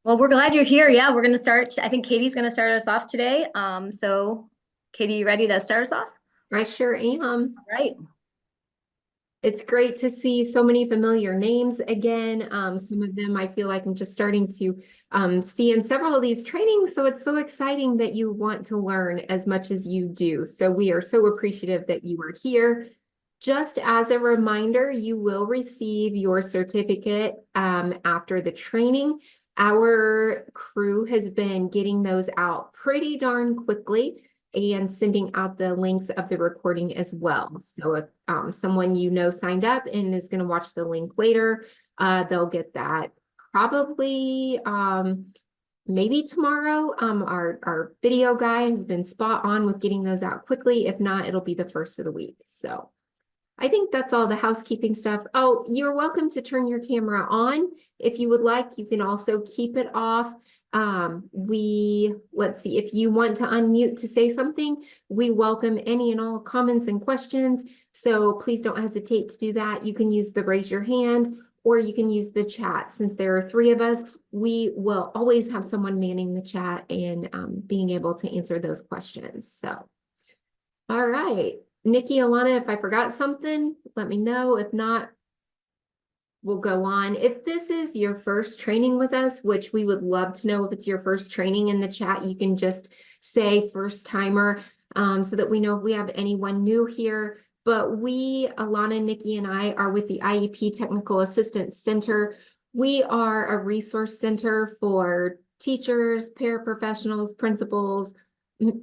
Well, we're glad you're here. Yeah, we're going to start. I think Katie's going to start us off today. So Katie, you ready to start us off? I sure am. All right. It's great to see so many familiar names again. Some of them I feel like I'm just starting to see in several of these trainings. So it's so exciting that you want to learn as much as you do. So we are so appreciative that you are here. Just as a reminder, you will receive your certificate after the training. Our crew has been getting those out pretty darn quickly and sending out the links of the recording as well. So if someone you know signed up and is going to watch the link later, they'll get that probably maybe tomorrow. Our video guy has been spot on with getting those out quickly. If not, it'll be the first of the week. So I think that's all the housekeeping stuff. Oh, you're welcome to turn your camera on if you would like. You can also keep it off. Let's see, if you want to unmute to say something, we welcome any and all comments and questions. So please don't hesitate to do that. You can use the raise your hand or you can use the chat. Since there are three of us, we will always have someone manning the chat and being able to answer those questions. So, all right. Nikki, Alana, if I forgot something, let me know. If not, we'll go on. If this is your first training with us, which we would love to know if it's your first training in the chat, you can just say first timer so that we know if we have anyone new here. But we, Alana, Nikki, and I are with the IEP Technical Assistance Center. We are a resource center for teachers, paraprofessionals, principals,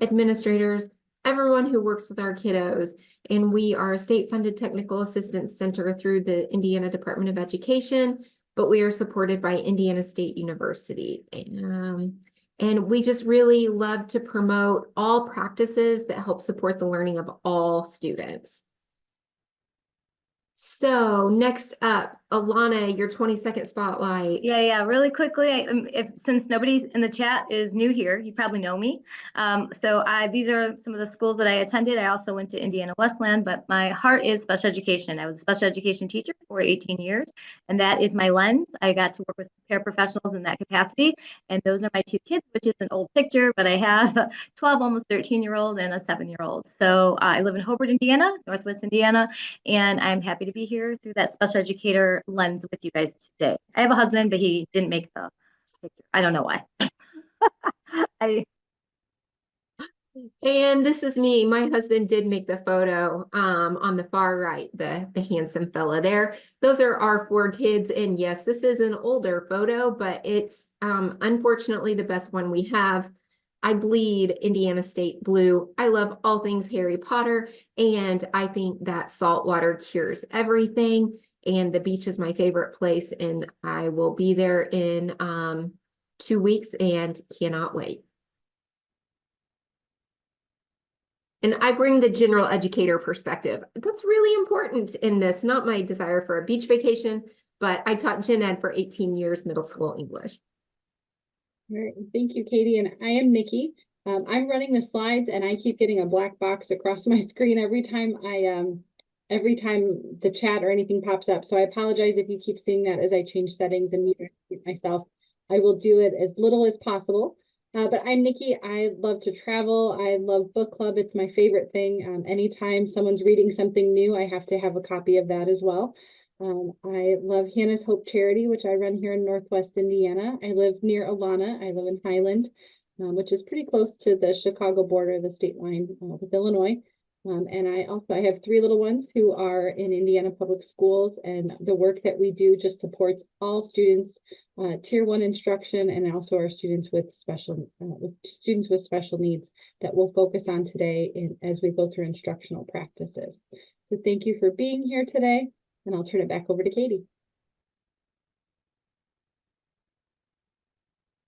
administrators, everyone who works with our kiddos. And we are a state-funded technical assistance center through the Indiana Department of Education, but we are supported by Indiana State University. And we just really love to promote all practices that help support the learning of all students. So next up, Alana, your 20-second spotlight. Yeah. Really quickly, if since nobody in the chat is new here, you probably know me. These are some of the schools that I attended. I also went to Indiana Westland, but my heart is special education. I was a special education teacher for 18 years, and that is my lens. I got to work with paraprofessionals in that capacity, and those are my two kids, which is an old picture, but I have a 12, almost 13-year-old and a 7-year-old. So I live in Hobart, Indiana, Northwest Indiana, and I'm happy to be here through that special educator lens with you guys today. I have a husband, but he didn't make the picture. I don't know why. I And this is me. My husband did make the photo on the far right, the handsome fella there. Those are our four kids. And yes, this is an older photo, but it's unfortunately the best one we have. I bleed Indiana State blue. I love all things Harry Potter, and I think that salt water cures everything. And the beach is my favorite place, and I will be there in 2 weeks and cannot wait. And I bring the general educator perspective. That's really important in this, not my desire for a beach vacation, but I taught gen ed for 18 years, middle school English. All right, thank you, Katie. And I am Nikki. I'm running the slides and I keep getting a black box across my screen every time the chat or anything pops up. So I apologize if you keep seeing that as I change settings and mute myself. I will do it as little as possible. But I'm Nikki. I love to travel. I love book club. It's my favorite thing. Anytime someone's reading something new, I have to have a copy of that as well. I love Hannah's Hope Charity, which I run here in Northwest Indiana. I live near Alana. I live in Highland, which is pretty close to the Chicago border, the state line with Illinois. And I have three little ones who are in Indiana Public Schools, and the work that we do just supports all students, Tier 1 instruction, and also our students with special needs that we'll focus on today as we go through instructional practices. So thank you for being here today, and I'll turn it back over to Katie.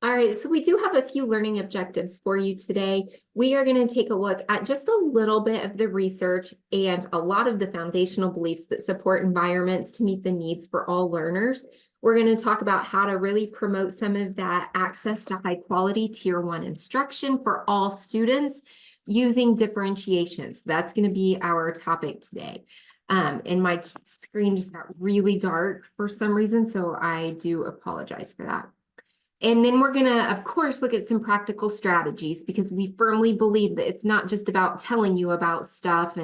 All right, so we do have a few learning objectives for you today. We are going to take a look at just a little bit of the research and a lot of the foundational beliefs that support environments to meet the needs for all learners. We're going to talk about how to really promote some of that access to high quality Tier 1 instruction for all students using differentiations. That's going to be our topic today. And my screen just got really dark for some reason, so I do apologize for that. And then we're gonna, of course, look at some practical strategies because we firmly believe that it's not just about telling you about stuff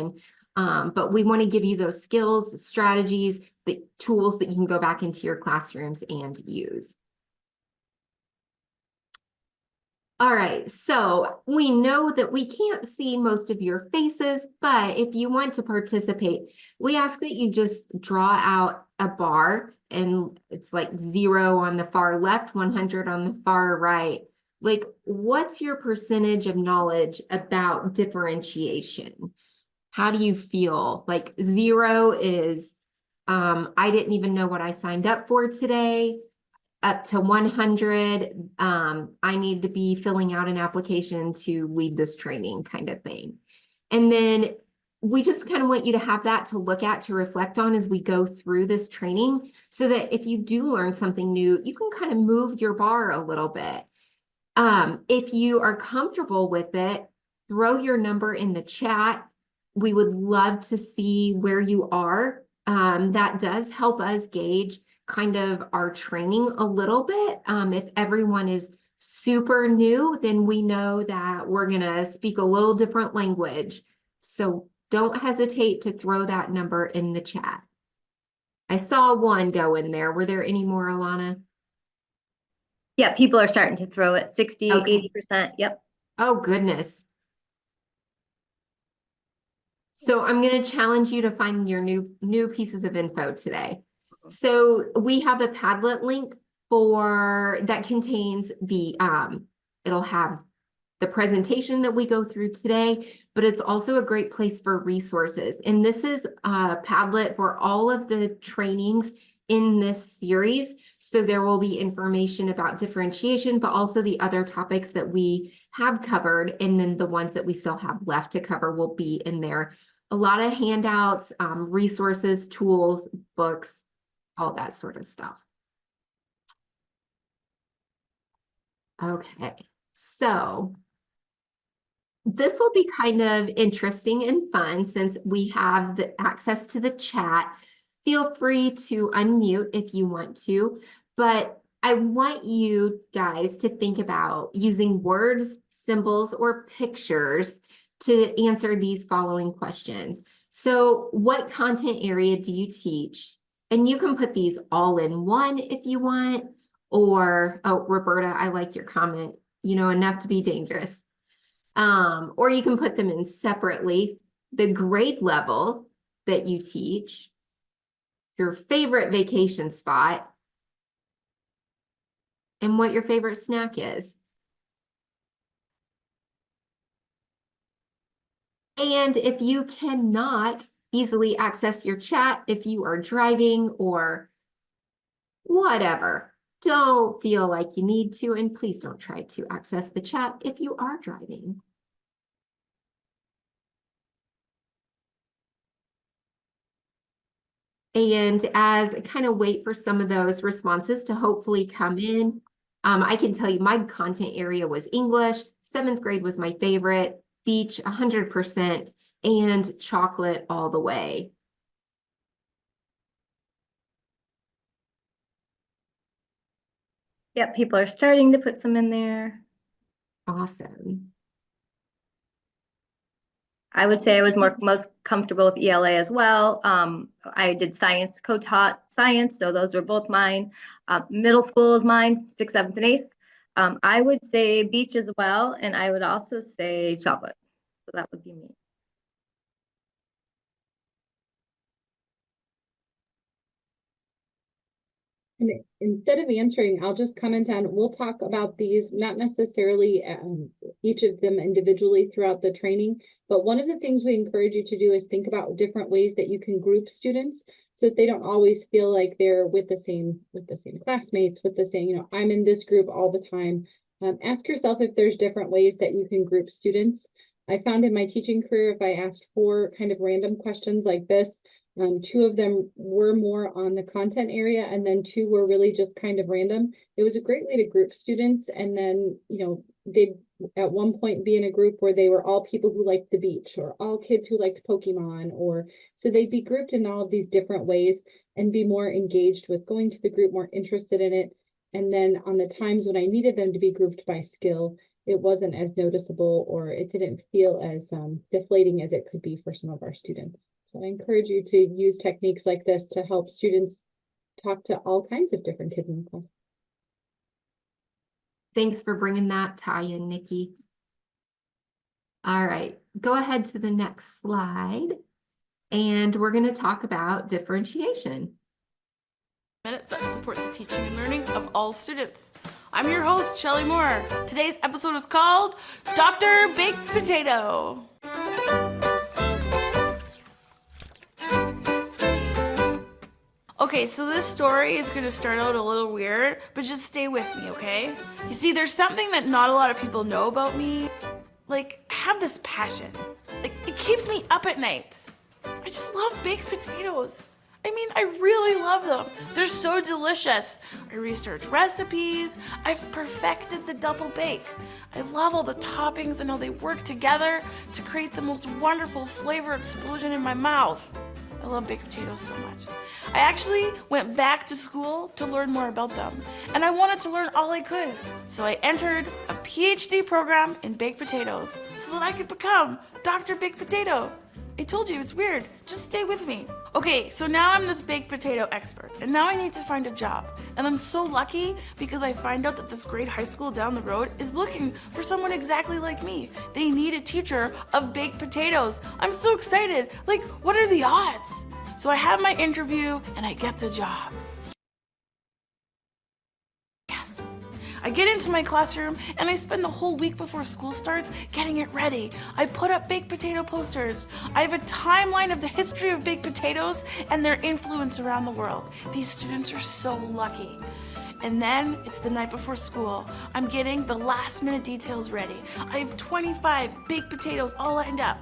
but we want to give you those skills, strategies, the tools that you can go back into your classrooms and use. All right, so we know that we can't see most of your faces, but if you want to participate, we ask that you just draw out a bar, and it's like 0 on the far left, 100 on the far right. Like, what's your percentage of knowledge about differentiation? How do you feel? Like 0 is, I didn't even know what I signed up for today. Up to 100, I need to be filling out an application to lead this training kind of thing. And then we just kind of want you to have that to look at, to reflect on as we go through this training, so that if you do learn something new, you can kind of move your bar a little bit. If you are comfortable with it, throw your number in the chat. We would love to see where you are. That does help us gauge kind of our training a little bit. If everyone is super new, then we know that we're gonna speak a little different language. So don't hesitate to throw that number in the chat. I saw 1 go in there. Were there any more, Alana? Yeah, people are starting to throw it 60, Okay. 80%. Yep. Oh, goodness. So I'm going to challenge you to find your new pieces of info today. So we have a Padlet link for that contains the it'll have the presentation that we go through today, but it's also a great place for resources. And this is a Padlet for all of the trainings in this series. So there will be information about differentiation, but also the other topics that we have covered. And then the ones that we still have left to cover will be in there. A lot of handouts, resources, tools, books, all that sort of stuff. Okay, so this will be kind of interesting and fun since we have the access to the chat. Feel free to unmute if you want to, but I want you guys to think about using words, symbols, or pictures to answer these following questions. So what content area do you teach? And you can put these all in one if you want, or, oh, Roberta, I like your comment, enough to be dangerous. Or you can put them in separately, the grade level that you teach, your favorite vacation spot, and what your favorite snack is. And if you cannot easily access your chat, if you are driving or whatever, don't feel like you need to, and please don't try to access the chat if you are driving. And as I kind of wait for some of those responses to hopefully come in, I can tell you my content area was English, 7th grade was my favorite, beach 100%, and chocolate all the way. Yep, people are starting to put some in there. Awesome. I would say I was most comfortable with ELA as well. I did science, co-taught science, so those were both mine. Middle school is mine, 6th, 7th, and 8th. I would say beach as well, and I would also say chocolate. So that would be me. And instead of answering, I'll just comment on, we'll talk about these, not necessarily each of them individually throughout the training, but one of the things we encourage you to do is think about different ways that you can group students so that they don't always feel like they're with the same classmates, with the same, I'm in this group all the time. Ask yourself if there's different ways that you can group students. I found in my teaching career, if I asked 4 kind of random questions like this, 2 of them were more on the content area, and then 2 were really just kind of random. It was a great way to group students, and then, they'd at one point be in a group where they were all people who liked the beach, or all kids who liked Pokemon, or so they'd be grouped in all of these different ways and be more engaged with going to the group, more interested in it. And then on the times when I needed them to be grouped by skill, it wasn't as noticeable, or it didn't feel as deflating as it could be for some of our students. So I encourage you to use techniques like this to help students talk to all kinds of different kids in the class. Thanks for bringing that tie-in, Nikki. All right, go ahead to the next slide. And we're going to talk about differentiation. Minutes that support the teaching and learning of all students. I'm your host, Shelly Moore. Today's episode is called Dr. Baked Potato. Okay, so this story is going to start out a little weird, but just stay with me, okay? You see, there's something that not a lot of people know about me. Like, I have this passion. Like, it keeps me up at night. I just love baked potatoes. I mean, I really love them. They're so delicious. I research recipes. I've perfected the double bake. I love all the toppings and how they work together to create the most wonderful flavor explosion in my mouth. I love baked potatoes so much. I actually went back to school to learn more about them, and I wanted to learn all I could. So I entered a PhD program in baked potatoes so that I could become Dr. Baked Potato. I told you, it's weird. Just stay with me. Okay, so now I'm this baked potato expert, and now I need to find a job. And I'm so lucky because I find out that this great high school down the road is looking for someone exactly like me. They need a teacher of baked potatoes. I'm so excited. Like, what are the odds? So I have my interview and I get the job. I get into my classroom and I spend the whole week before school starts getting it ready. I put up baked potato posters. I have a timeline of the history of baked potatoes and their influence around the world. These students are so lucky. And then it's the night before school. I'm getting the last minute details ready. I have 25 baked potatoes all lined up.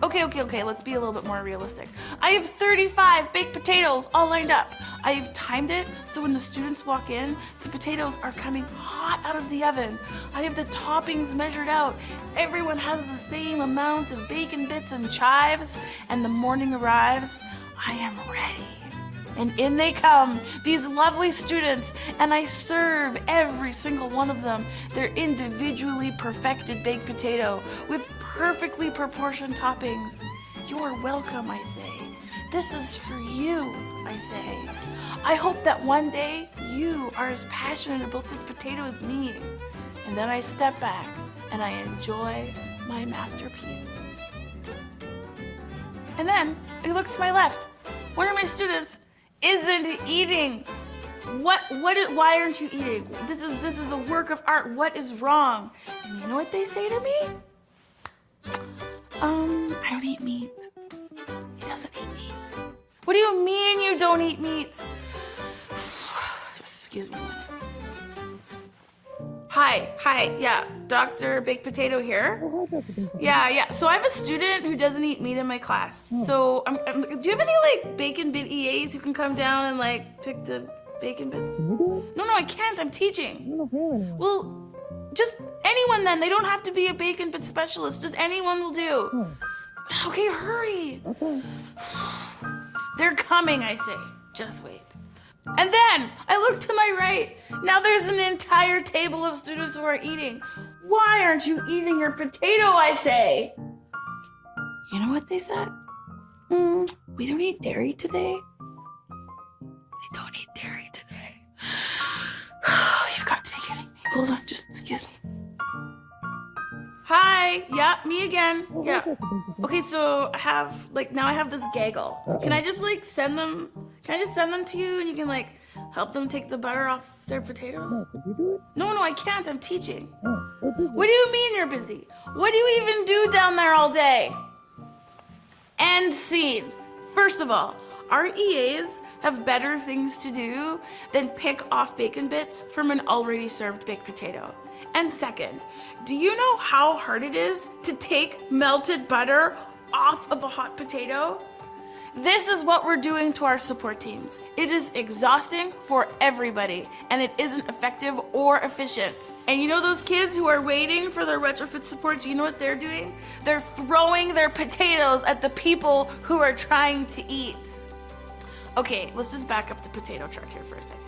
Okay, let's be a little bit more realistic. I have 35 baked potatoes all lined up. I have timed it so when the students walk in, the potatoes are coming hot out of the oven. I have the toppings measured out. Everyone has the same amount of bacon bits and chives, and the morning arrives. I am ready. And in they come, these lovely students, and I serve every single one of them their individually perfected baked potato with perfectly proportioned toppings. You are welcome, I say. This is for you, I say. I hope that one day you are as passionate about this potato as me. And then I step back and I enjoy my masterpiece. And then I look to my left. One of my students isn't eating. Why aren't you eating? This is a work of art. What is wrong? And you know what they say to me? I don't eat meat. He doesn't eat meat. What do you mean you don't eat meat? Just excuse me a minute. Hi, yeah, Dr. Baked Potato here. Yeah, so I have a student who doesn't eat meat in my class. So, do you have any, like, bacon bit EAs who can come down and, like, pick the bacon bits? No, I can't, I'm teaching. Well, just anyone then. They don't have to be a bacon bit specialist. Just anyone will do. Okay, hurry. They're coming, I say. Just wait. And then I look to my right. Now there's an entire table of students who are eating. Why aren't you eating your potato, I say? You know what they said? We don't eat dairy today. They don't eat dairy today. You've got to be kidding me. Hold on, just excuse me. Hi, yeah, me again. Yeah. Okay, so I have, now I have this gaggle. Can I just, send them to you and you can, help them take the butter off their potatoes? No, could you do it? No, I can't. I'm teaching. What do you mean you're busy? What do you even do down there all day? End scene. First of all, our EAs have better things to do than pick off bacon bits from an already served baked potato. And second, do you know how hard it is to take melted butter off of a hot potato? This is what we're doing to our support teams. It is exhausting for everybody, and it isn't effective or efficient. And you know those kids who are waiting for their retrofit supports, you know what they're doing? They're throwing their potatoes at the people who are trying to eat. Okay, let's just back up the potato truck here for a second.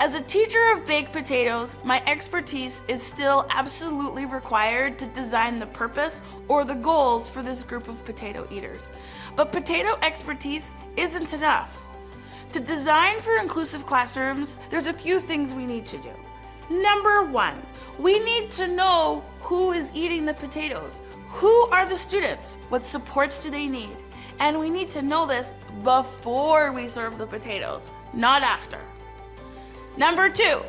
As a teacher of baked potatoes, my expertise is still absolutely required to design the purpose or the goals for this group of potato eaters. But potato expertise isn't enough. To design for inclusive classrooms, there's a few things we need to do. Number one, we need to know who is eating the potatoes. Who are the students? What supports do they need? And we need to know this before we serve the potatoes, not after. Number two,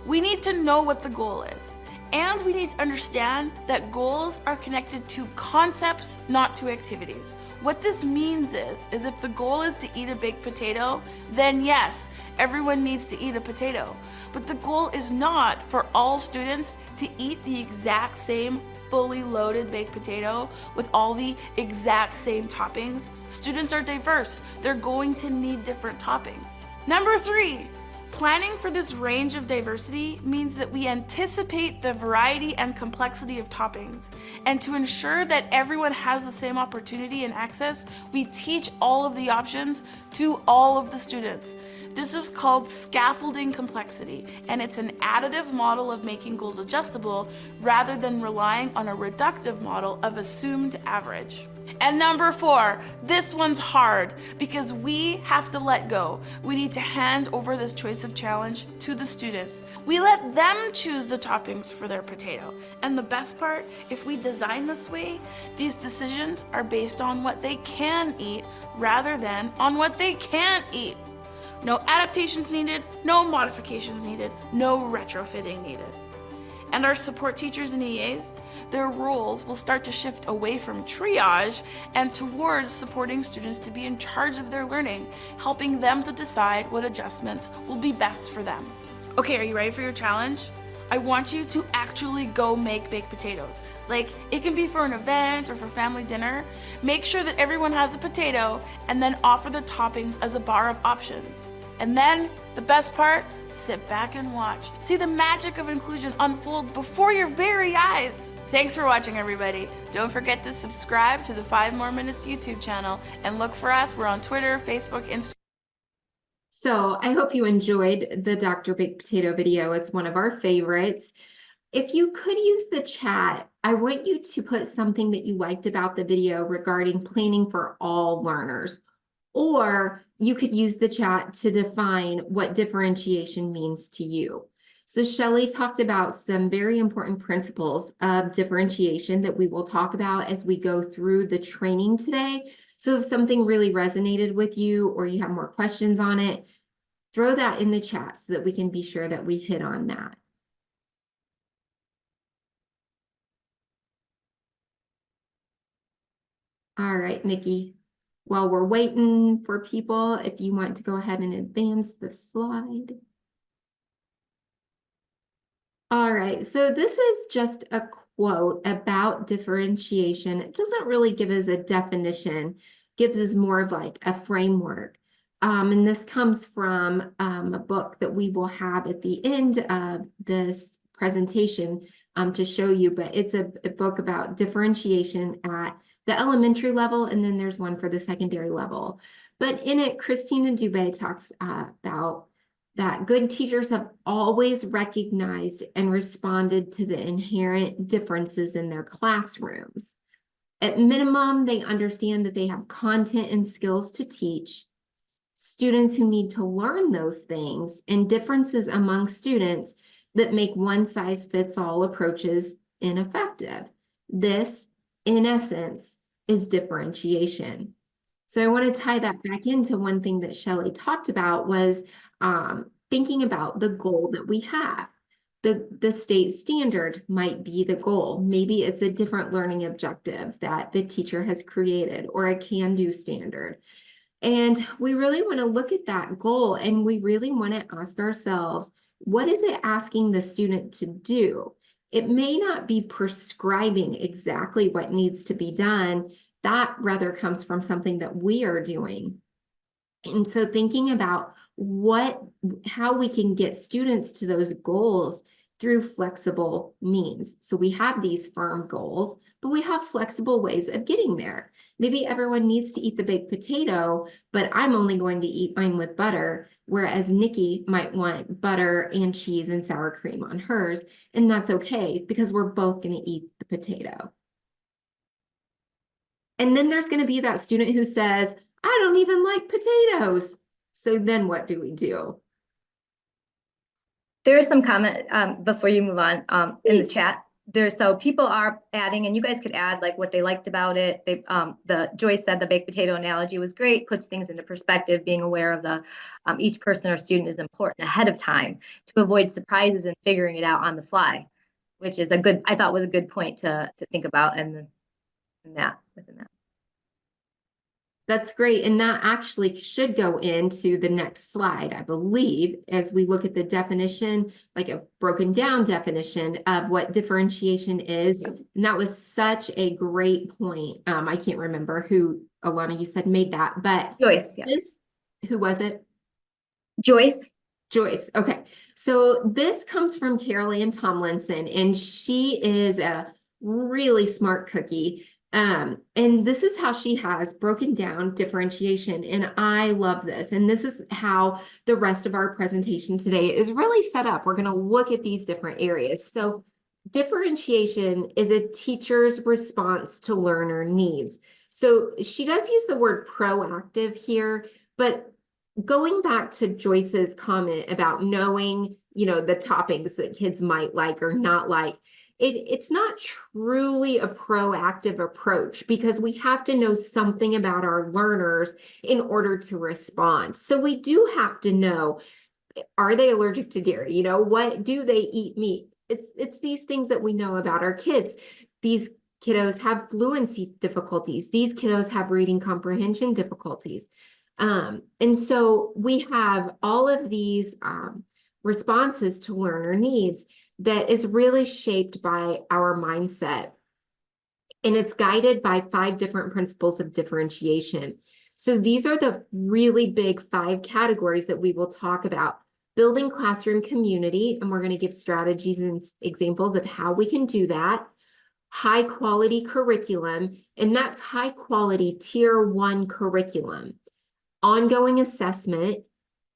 we need to know what the goal is. And we need to understand that goals are connected to concepts, not to activities. What this means is if the goal is to eat a baked potato, then yes, everyone needs to eat a potato. But the goal is not for all students to eat the exact same fully loaded baked potato with all the exact same toppings. Students are diverse. They're going to need different toppings. Number three, planning for this range of diversity means that we anticipate the variety and complexity of toppings. And to ensure that everyone has the same opportunity and access, we teach all of the options to all of the students. This is called scaffolding complexity, and it's an additive model of making goals adjustable rather than relying on a reductive model of assumed average. And number four, this one's hard because we have to let go. We need to hand over this choice of challenge to the students. We let them choose the toppings for their potato. And the best part, if we design this way, these decisions are based on what they can eat rather than on what they can't eat. No adaptations needed, no modifications needed, no retrofitting needed. And our support teachers and EAs, their roles will start to shift away from triage and towards supporting students to be in charge of their learning, helping them to decide what adjustments will be best for them. Okay, are you ready for your challenge? I want you to actually go make baked potatoes. Like, it can be for an event or for family dinner. Make sure that everyone has a potato and then offer the toppings as a bar of options. And then, the best part, sit back and watch. See the magic of inclusion unfold before your very eyes. Thanks for watching, everybody. Don't forget to subscribe to the 5 More Minutes YouTube channel and look for us. We're on Twitter, Facebook, Instagram. So I hope you enjoyed the Dr. Baked Potato video. It's one of our favorites. If you could use the chat, I want you to put something that you liked about the video regarding planning for all learners. Or you could use the chat to define what differentiation means to you. So Shelley talked about some very important principles of differentiation that we will talk about as we go through the training today. So if something really resonated with you or you have more questions on it, throw that in the chat so that we can be sure that we hit on that. All right, Nikki. While we're waiting for people, if you want to go ahead and advance the slide. All right, so this is just a quote about differentiation. It doesn't really give us a definition, gives us more of like a framework. And this comes from a book that we will have at the end of this presentation to show you, but it's a book about differentiation at the elementary level, and then there's one for the secondary level. But in it, Christina Dubé talks about that good teachers have always recognized and responded to the inherent differences in their classrooms. At minimum, they understand that they have content and skills to teach, students who need to learn those things, and differences among students that make one-size-fits-all approaches ineffective. This, in essence, is differentiation. So I want to tie that back into one thing that Shelley talked about was thinking about the goal that we have. The state standard might be the goal. Maybe it's a different learning objective that the teacher has created or a can-do standard. And we really want to look at that goal and we really want to ask ourselves, what is it asking the student to do? It may not be prescribing exactly what needs to be done. That rather comes from something that we are doing. And so thinking about how we can get students to those goals through flexible means. So we have these firm goals, but we have flexible ways of getting there. Maybe everyone needs to eat the baked potato, but I'm only going to eat mine with butter, whereas Nikki might want butter and cheese and sour cream on hers, and that's okay because we're both going to eat the potato. And then there's going to be that student who says, I don't even like potatoes. So then what do we do? There is some comment before you move on in the Please. chat. So people are adding, and you guys could add like what they liked about it. The Joyce said the baked potato analogy was great, puts things into perspective. Being aware of the each person or student is important ahead of time to avoid surprises and figuring it out on the fly, which is I thought was a good point to think about within that. That's great. And that actually should go into the next slide, I believe, as we look at the definition, like a broken down definition of what differentiation is. And that was such a great point. I can't remember who, Alana, you said made that, but Joyce, yeah. Who was it? Joyce. Joyce. Okay. So this comes from Carol Ann Tomlinson, and she is a really smart cookie. And this is how she has broken down differentiation. And I love this. And this is how the rest of our presentation today is really set up. We're going to look at these different areas. So differentiation is a teacher's response to learner needs. So she does use the word proactive here, but going back to Joyce's comment about knowing, the toppings that kids might like or not like, it's not truly a proactive approach because we have to know something about our learners in order to respond. So we do have to know, are they allergic to dairy? What do they eat meat? It's these things that we know about our kids. These kiddos have fluency difficulties. These kiddos have reading comprehension difficulties. And so we have all of these responses to learner needs that is really shaped by our mindset. And it's guided by 5 different principles of differentiation. So these are the really big 5 categories that we will talk about. Building classroom community, and we're going to give strategies and examples of how we can do that. High quality curriculum, and that's high quality tier 1 curriculum. Ongoing assessment,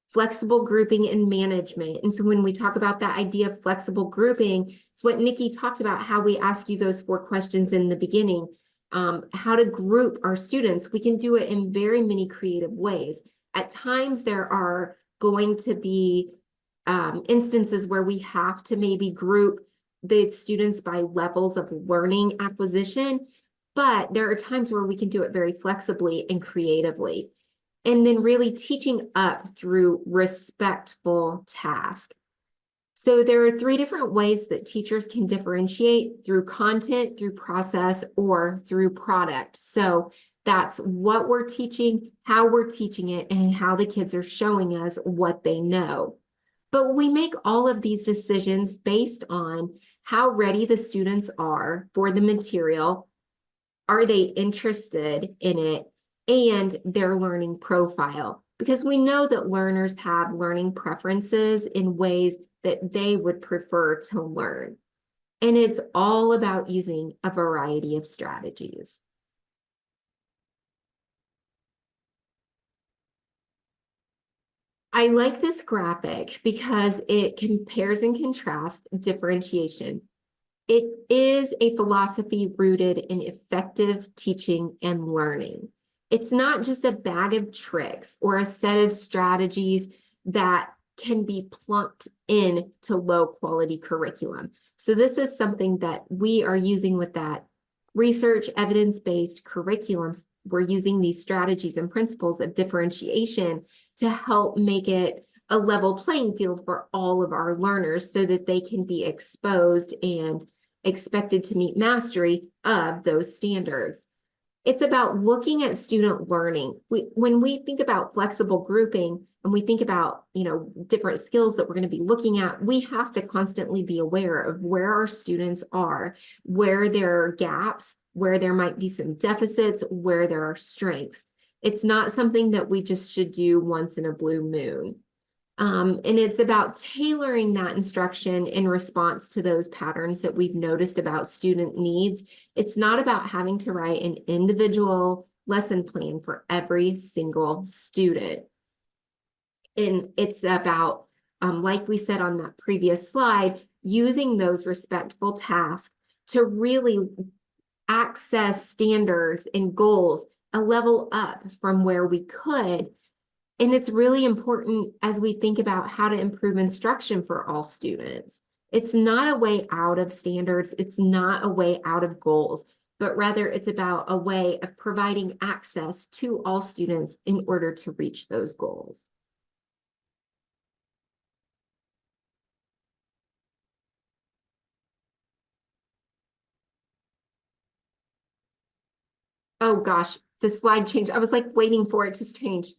flexible grouping and management. And so when we talk about that idea of flexible grouping, it's what Nikki talked about, how we ask you those 4 questions in the beginning, how to group our students. We can do it in very many creative ways. At times there are going to be instances where we have to maybe group the students by levels of learning acquisition, but there are times where we can do it very flexibly and creatively. And then really teaching up through respectful task. So there are 3 different ways that teachers can differentiate: through content, through process, or through product. So that's what we're teaching, how we're teaching it, and how the kids are showing us what they know. But we make all of these decisions based on how ready the students are for the material. Are they interested in it? And their learning profile, because we know that learners have learning preferences in ways that they would prefer to learn. And it's all about using a variety of strategies. I like this graphic because it compares and contrasts differentiation. It is a philosophy rooted in effective teaching and learning. It's not just a bag of tricks or a set of strategies that can be plunked into low quality curriculum. So this is something that we are using with that research evidence-based curriculums. We're using these strategies and principles of differentiation to help make it a level playing field for all of our learners so that they can be exposed and expected to meet mastery of those standards. It's about looking at student learning. When we think about flexible grouping and we think about, different skills that we're going to be looking at, we have to constantly be aware of where our students are, where there are gaps, where there might be some deficits, where there are strengths. It's not something that we just should do once in a blue moon. And it's about tailoring that instruction in response to those patterns that we've noticed about student needs. It's not about having to write an individual lesson plan for every single student. And it's about, like we said on that previous slide, using those respectful tasks to really access standards and goals a level up from where we could. And it's really important as we think about how to improve instruction for all students. It's not a way out of standards. It's not a way out of goals, but rather it's about a way of providing access to all students in order to reach those goals. Oh gosh, the slide changed. I was like waiting for it to change.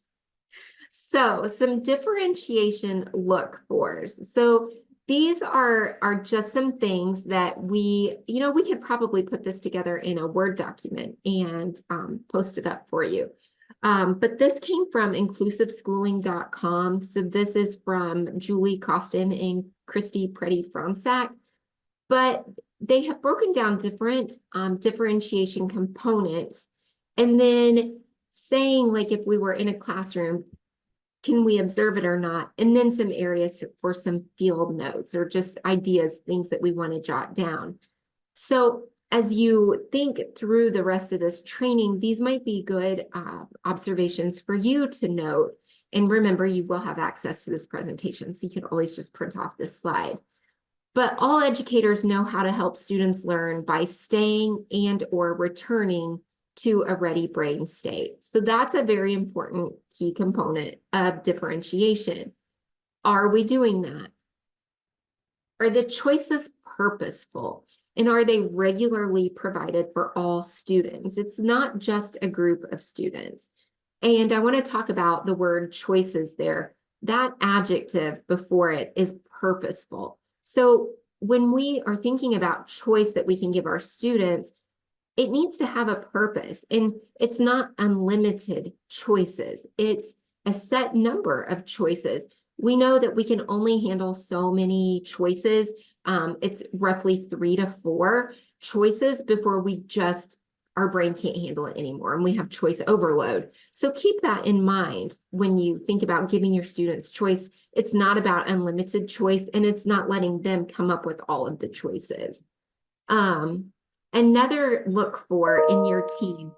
So some differentiation look fors. So these are just some things that we could probably put this together in a Word document and post it up for you. But this came from inclusiveschooling.com. So this is from Julie Costin and Christy Preddy-Fransack. But they have broken down different differentiation components and then saying, like, if we were in a classroom, can we observe it or not? And then some areas for some field notes or just ideas, things that we want to jot down. So as you think through the rest of this training, these might be good observations for you to note. And remember, you will have access to this presentation, so you can always just print off this slide. But all educators know how to help students learn by staying and or returning to a ready brain state. So that's a very important key component of differentiation. Are we doing that? Are the choices purposeful? And are they regularly provided for all students? It's not just a group of students. And I want to talk about the word choices there. That adjective before it is purposeful. So when we are thinking about choice that we can give our students, it needs to have a purpose, and it's not unlimited choices. It's a set number of choices. We know that we can only handle so many choices. It's roughly 3 to 4 choices before our brain can't handle it anymore, and we have choice overload. So keep that in mind when you think about giving your students choice. It's not about unlimited choice, and it's not letting them come up with all of the choices. Another look for in your team,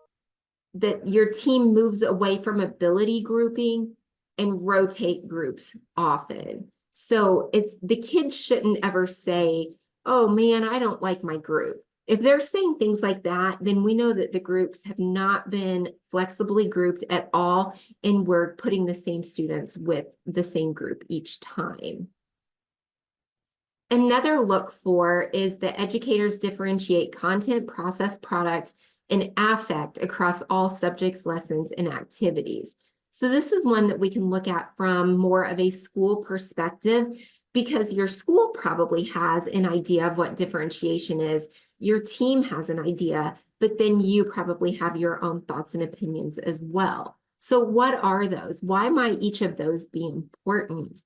that your team moves away from ability grouping and rotate groups often. So the kids shouldn't ever say, oh man, I don't like my group. If they're saying things like that, then we know that the groups have not been flexibly grouped at all, and we're putting the same students with the same group each time. Another look for is that educators differentiate content, process, product, and affect across all subjects, lessons, and activities. So this is one that we can look at from more of a school perspective, because your school probably has an idea of what differentiation is. Your team has an idea, but then you probably have your own thoughts and opinions as well. So what are those? Why might each of those be important?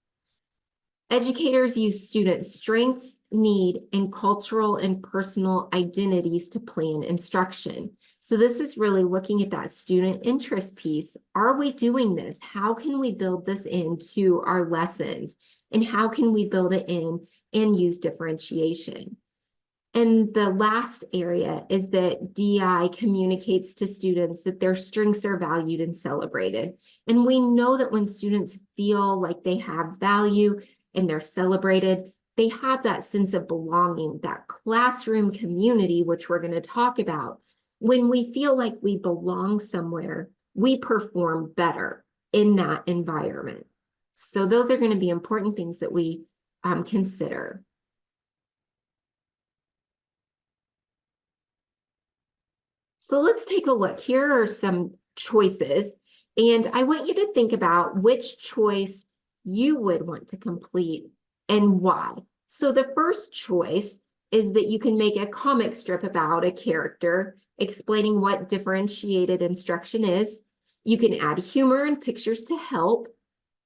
Educators use students' strengths, need, and cultural and personal identities to plan instruction. So this is really looking at that student interest piece. Are we doing this? How can we build this into our lessons? And how can we build it in and use differentiation? And the last area is that DI communicates to students that their strengths are valued and celebrated. And we know that when students feel like they have value and they're celebrated, they have that sense of belonging, that classroom community, which we're going to talk about. When we feel like we belong somewhere, we perform better in that environment. So those are going to be important things that we consider. So let's take a look. Here are some choices, and I want you to think about which choice you would want to complete and why. So the first choice is that you can make a comic strip about a character explaining what differentiated instruction is. You can add humor and pictures to help.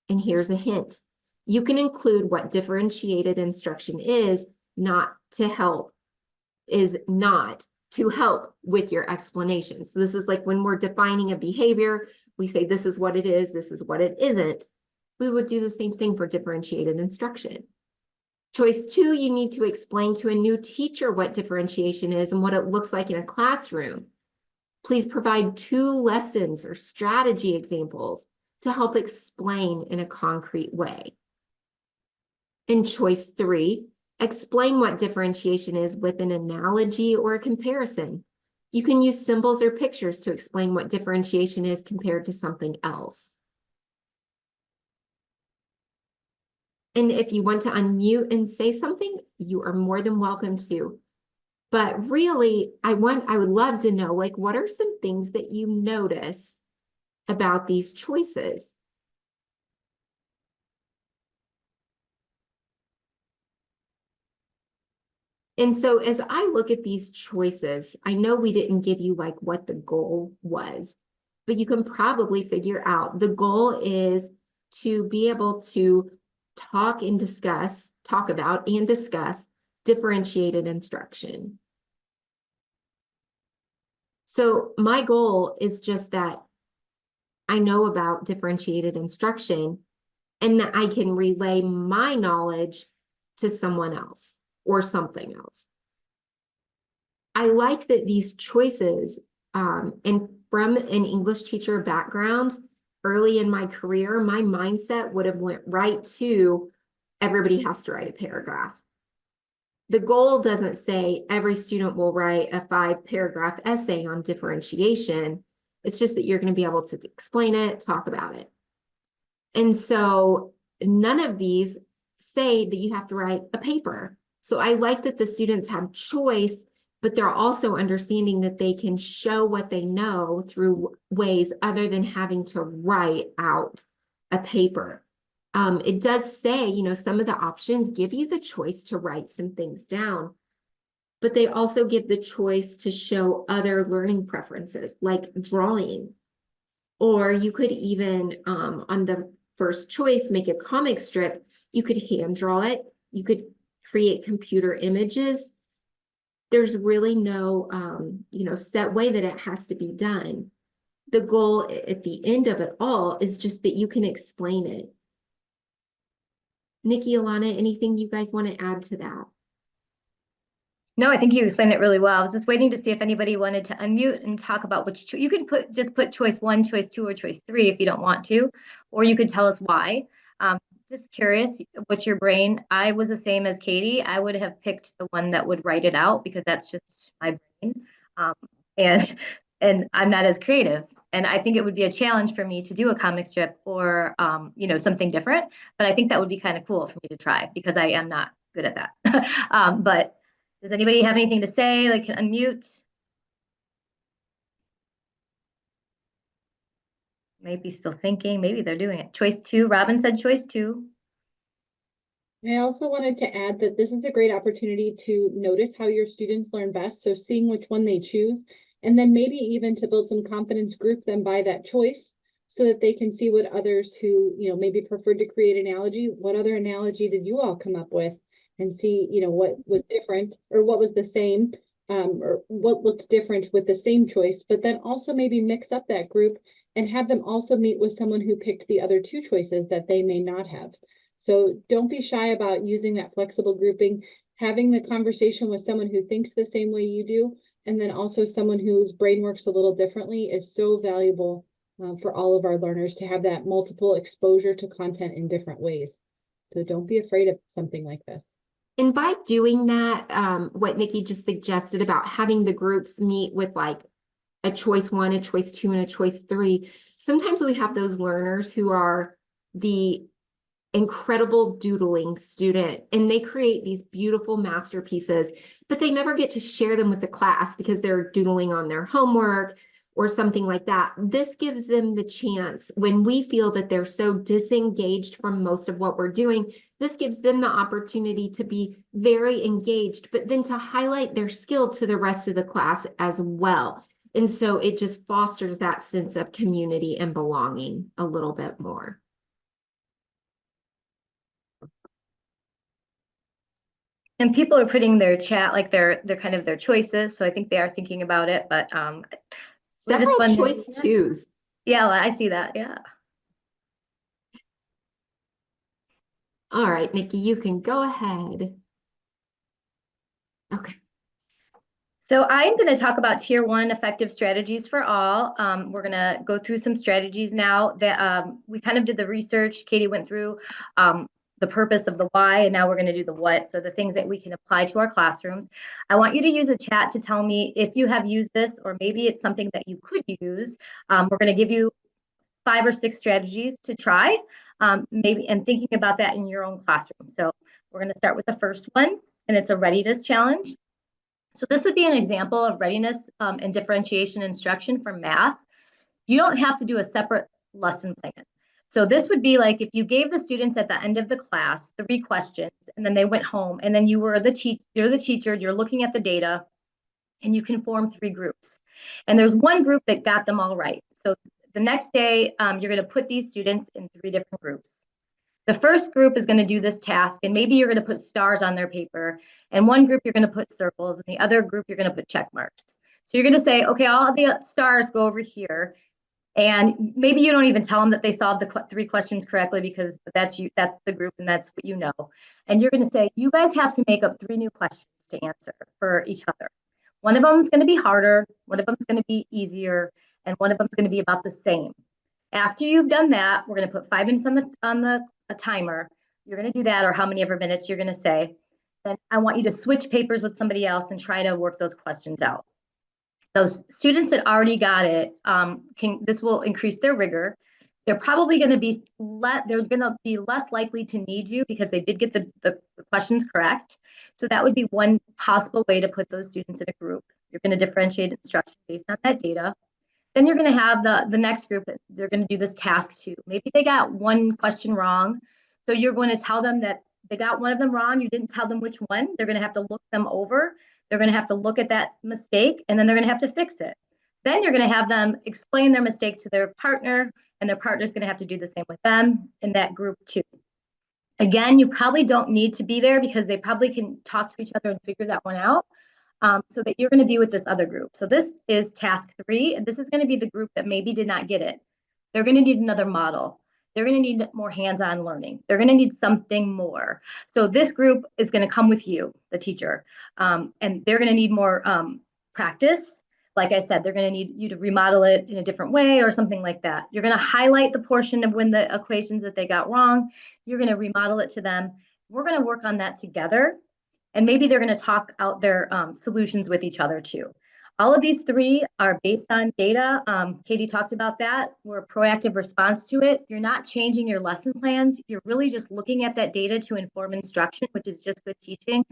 And here's a hint. You can include what differentiated instruction is not to help with your explanation. So this is like when we're defining a behavior, we say this is what it is, this is what it isn't. We would do the same thing for differentiated instruction. Choice 2, you need to explain to a new teacher what differentiation is and what it looks like in a classroom. Please provide 2 lessons or strategy examples to help explain in a concrete way. In choice 3, explain what differentiation is with an analogy or a comparison. You can use symbols or pictures to explain what differentiation is compared to something else. And if you want to unmute and say something, you are more than welcome to. But really, I would love to know, like, what are some things that you notice about these choices? And so as I look at these choices, I know we didn't give you like what the goal was, but you can probably figure out the goal is to be able to talk about and discuss differentiated instruction. So my goal is just that I know about differentiated instruction and that I can relay my knowledge to someone else or something else. I like that these choices, and from an English teacher background, early in my career, my mindset would have went right to everybody has to write a paragraph. The goal doesn't say every student will write a 5-paragraph essay on differentiation. It's just that you're going to be able to explain it, talk about it. And so none of these say that you have to write a paper. So I like that the students have choice, but they're also understanding that they can show what they know through ways other than having to write out a paper. It does say, you know, some of the options give you the choice to write some things down, but they also give the choice to show other learning preferences like drawing. Or you could even, on the first choice, make a comic strip. You could hand draw it. You could create computer images. There's really no, set way that it has to be done. The goal at the end of it all is just that you can explain it. Nikki, Alana, anything you guys want to add to that? No, I think you explained it really well. I was just waiting to see if anybody wanted to unmute and talk about which you can just put choice 1, choice 2, or choice 3 if you don't want to, or you could tell us why. Just curious, what's your brain? I was the same as Katie. I would have picked the one that would write it out because that's just my brain, and I'm not as creative. And I think it would be a challenge for me to do a comic strip or something different. But I think that would be kind of cool for me to try because I am not good at that. But does anybody have anything to say? Like, can unmute? Maybe still thinking. Maybe they're doing it. Choice 2. Robin said choice 2. I also wanted to add that this is a great opportunity to notice how your students learn best. So seeing which one they choose, and then maybe even to build some confidence, group them by that choice so that they can see what others who, maybe preferred to create an analogy, what other analogy did you all come up with, and see, what was different or what was the same, or what looked different with the same choice, but then also maybe mix up that group and have them also meet with someone who picked the other 2 choices that they may not have. So don't be shy about using that flexible grouping, having the conversation with someone who thinks the same way you do, and then also someone whose brain works a little differently is so valuable for all of our learners to have that multiple exposure to content in different ways. So don't be afraid of something like this. And by doing that, what Nikki just suggested about having the groups meet with like a choice 1, a choice 2, and a choice 3, sometimes we have those learners who are the incredible doodling student and they create these beautiful masterpieces, but they never get to share them with the class because they're doodling on their homework or something like that. This gives them the chance when we feel that they're so disengaged from most of what we're doing. This gives them the opportunity to be very engaged, but then to highlight their skill to the rest of the class as well. And so it just fosters that sense of community and belonging a little bit more. And people are putting their chat, like their kind of their choices. So I think they are thinking about it, but Several fun. choice twos. yeah, I see that. Yeah. All right, Nikki, you can go ahead. Okay. So I'm going to talk about Tier 1 effective strategies for all. We're going to go through some strategies now that we kind of did the research. Katie went through the purpose of the why, and now we're going to do the what. So the things that we can apply to our classrooms. I want you to use a chat to tell me if you have used this, or maybe it's something that you could use. We're going to give you 5 or 6 strategies to try, maybe, and thinking about that in your own classroom. So we're going to start with the first one, and it's a readiness challenge. So this would be an example of readiness and differentiation instruction for math. You don't have to do a separate lesson plan. So this would be like if you gave the students at the end of the class 3 questions, and then they went home, and then you're the teacher, you're looking at the data, and you can form 3 groups. And there's one group that got them all right. So the next day, you're going to put these students in 3 different groups. The first group is going to do this task, and maybe you're going to put stars on their paper. And one group, you're going to put circles, and the other group, you're going to put check marks. So you're going to say, okay, all the stars go over here. And maybe you don't even tell them that they solved the 3 questions correctly, because that's the group, and that's what you know. And you're going to say, you guys have to make up 3 new questions to answer for each other. One of them is going to be harder, one of them is going to be easier, and one of them is going to be about the same. After you've done that, we're going to put 5 minutes on the timer. You're going to do that, or how many ever minutes you're going to say. Then I want you to switch papers with somebody else and try to work those questions out. Those students that already got it, this will increase their rigor. They're probably going to be less likely to need you because they did get the questions correct. So that would be one possible way to put those students in a group. You're going to differentiate instruction based on that data. Then you're going to have the next group, they're going to do this task 2. Maybe they got one question wrong. So you're going to tell them that they got one of them wrong. You didn't tell them which one. They're going to have to look them over. They're going to have to look at that mistake, and then they're going to have to fix it. Then you're going to have them explain their mistake to their partner, and their partner's going to have to do the same with them in that group 2. Again, you probably don't need to be there because they probably can talk to each other and figure that one out. So that you're going to be with this other group. So this is task 3, and this is going to be the group that maybe did not get it. They're going to need another model. They're going to need more hands-on learning. They're going to need something more. So this group is going to come with you, the teacher, and they're going to need more practice. Like I said, they're going to need you to remodel it in a different way or something like that. You're going to highlight the portion of when the equations that they got wrong. You're going to remodel it to them. We're going to work on that together. And maybe they're going to talk out their solutions with each other too. All of these 3 are based on data. Katie talked about that. We're a proactive response to it. You're not changing your lesson plans. You're really just looking at that data to inform instruction, which is just good teaching.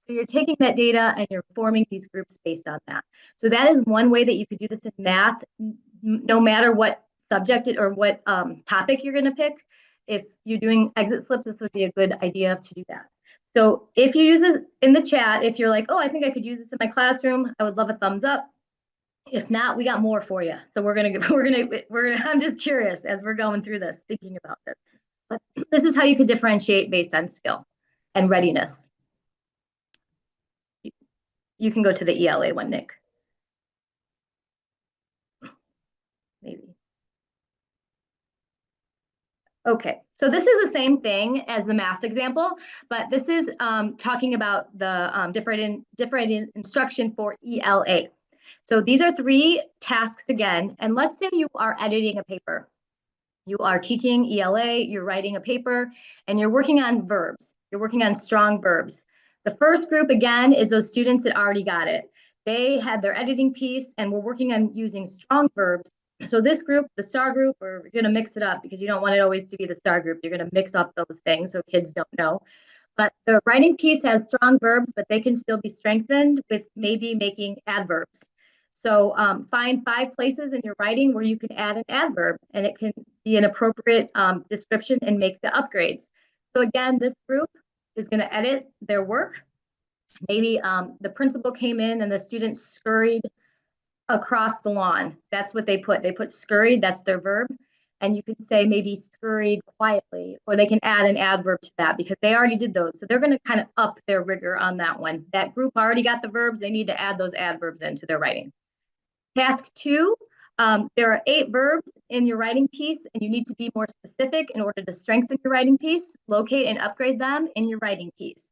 So you're taking that data and you're forming these groups based on that. So that is one way that you could do this in math, no matter what subject or what topic you're going to pick. If you're doing exit slips, this would be a good idea to do that. So if you use it in the chat, if you're like, oh, I think I could use this in my classroom, I would love a thumbs up. If not, we got more for you. So I'm just curious as we're going through this, thinking about this. But this is how you could differentiate based on skill and readiness. You can go to the ELA one, Nick. Maybe. Okay, so this is the same thing as the math example, but this is talking about the differentiated instruction for ELA. So these are 3 tasks again, and let's say you are editing a paper. You are teaching ELA, you're writing a paper, and you're working on verbs. You're working on strong verbs. The first group, again, is those students that already got it. They had their editing piece, and we're working on using strong verbs. So this group, the star group, we're going to mix it up because you don't want it always to be the star group. You're going to mix up those things so kids don't know. But the writing piece has strong verbs, but they can still be strengthened with maybe making adverbs. So find 5 places in your writing where you can add an adverb, and it can be an appropriate description and make the upgrades. So again, this group is going to edit their work. Maybe the principal came in and the students scurried across the lawn. That's what they put. They put scurried, that's their verb. And you could say maybe scurried quietly, or they can add an adverb to that because they already did those. So they're going to kind of up their rigor on that one. That group already got the verbs. They need to add those adverbs into their writing. Task 2, there are 8 verbs in your writing piece, and you need to be more specific in order to strengthen your writing piece. Locate and upgrade them in your writing piece.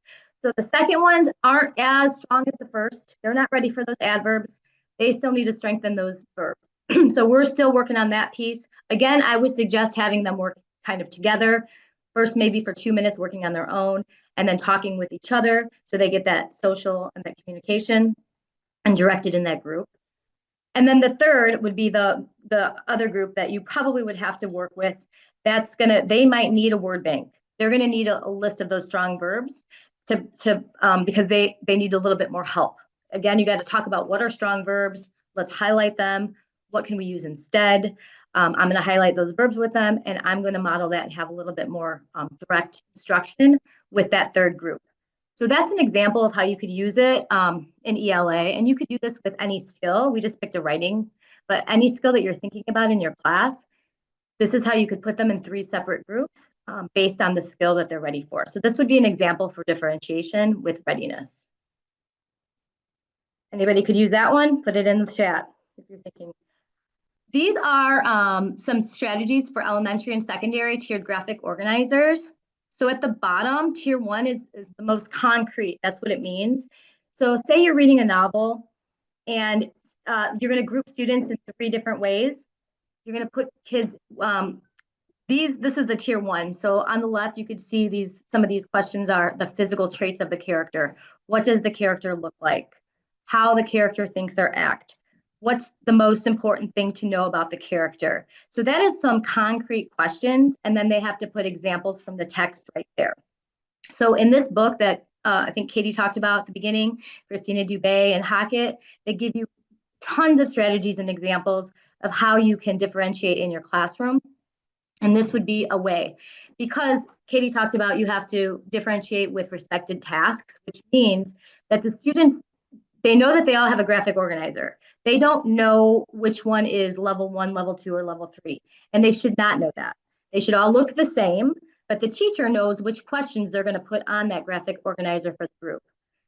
So the second ones aren't as strong as the first. They're not ready for those adverbs. They still need to strengthen those verbs. So we're still working on that piece. Again, I would suggest having them work kind of together. First, maybe for 2 minutes working on their own, and then talking with each other so they get that social and that communication and directed in that group. And then the third would be the other group that you probably would have to work with. They might need a word bank. They're gonna need a list of those strong verbs because they need a little bit more help. Again, you got to talk about what are strong verbs. Let's highlight them. What can we use instead? I'm going to highlight those verbs with them, and I'm going to model that and have a little bit more direct instruction with that third group. So that's an example of how you could use it in ELA, and you could do this with any skill. We just picked a writing, but any skill that you're thinking about in your class, this is how you could put them in 3 separate groups based on the skill that they're ready for. So this would be an example for differentiation with readiness. Anybody could use that one? Put it in the chat if you're thinking. These are some strategies for elementary and secondary tiered graphic organizers. So at the bottom, tier 1 is the most concrete. That's what it means. So say you're reading a novel and you're going to group students in 3 different ways. You're going to put kids, this is the tier 1. So on the left, you could see some of these questions are the physical traits of the character. What does the character look like? How the character thinks or act? What's the most important thing to know about the character? So that is some concrete questions, and then they have to put examples from the text right there. So in this book that I think Katie talked about at the beginning, Christina Dubé and Hackett, they give you tons of strategies and examples of how you can differentiate in your classroom. And this would be a way, because Katie talked about you have to differentiate with respected tasks, which means that the students, they know that they all have a graphic organizer. They don't know which one is level 1, level 2, or level 3, and they should not know that. They should all look the same, but the teacher knows which questions they're going to put on that graphic organizer for the group.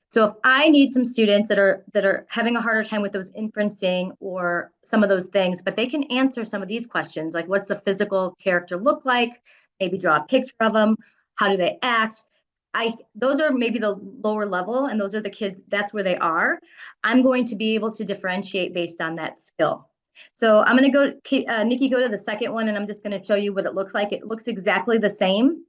So if I need some students that are having a harder time with those inferencing or some of those things, but they can answer some of these questions, like what's the physical character look like? Maybe draw a picture of them. How do they act? Those are maybe the lower level, and those are the kids, that's where they are. I'm going to be able to differentiate based on that skill. So I'm going to go, Nikki, go to the second one, and I'm just going to show you what it looks like. It looks exactly the same.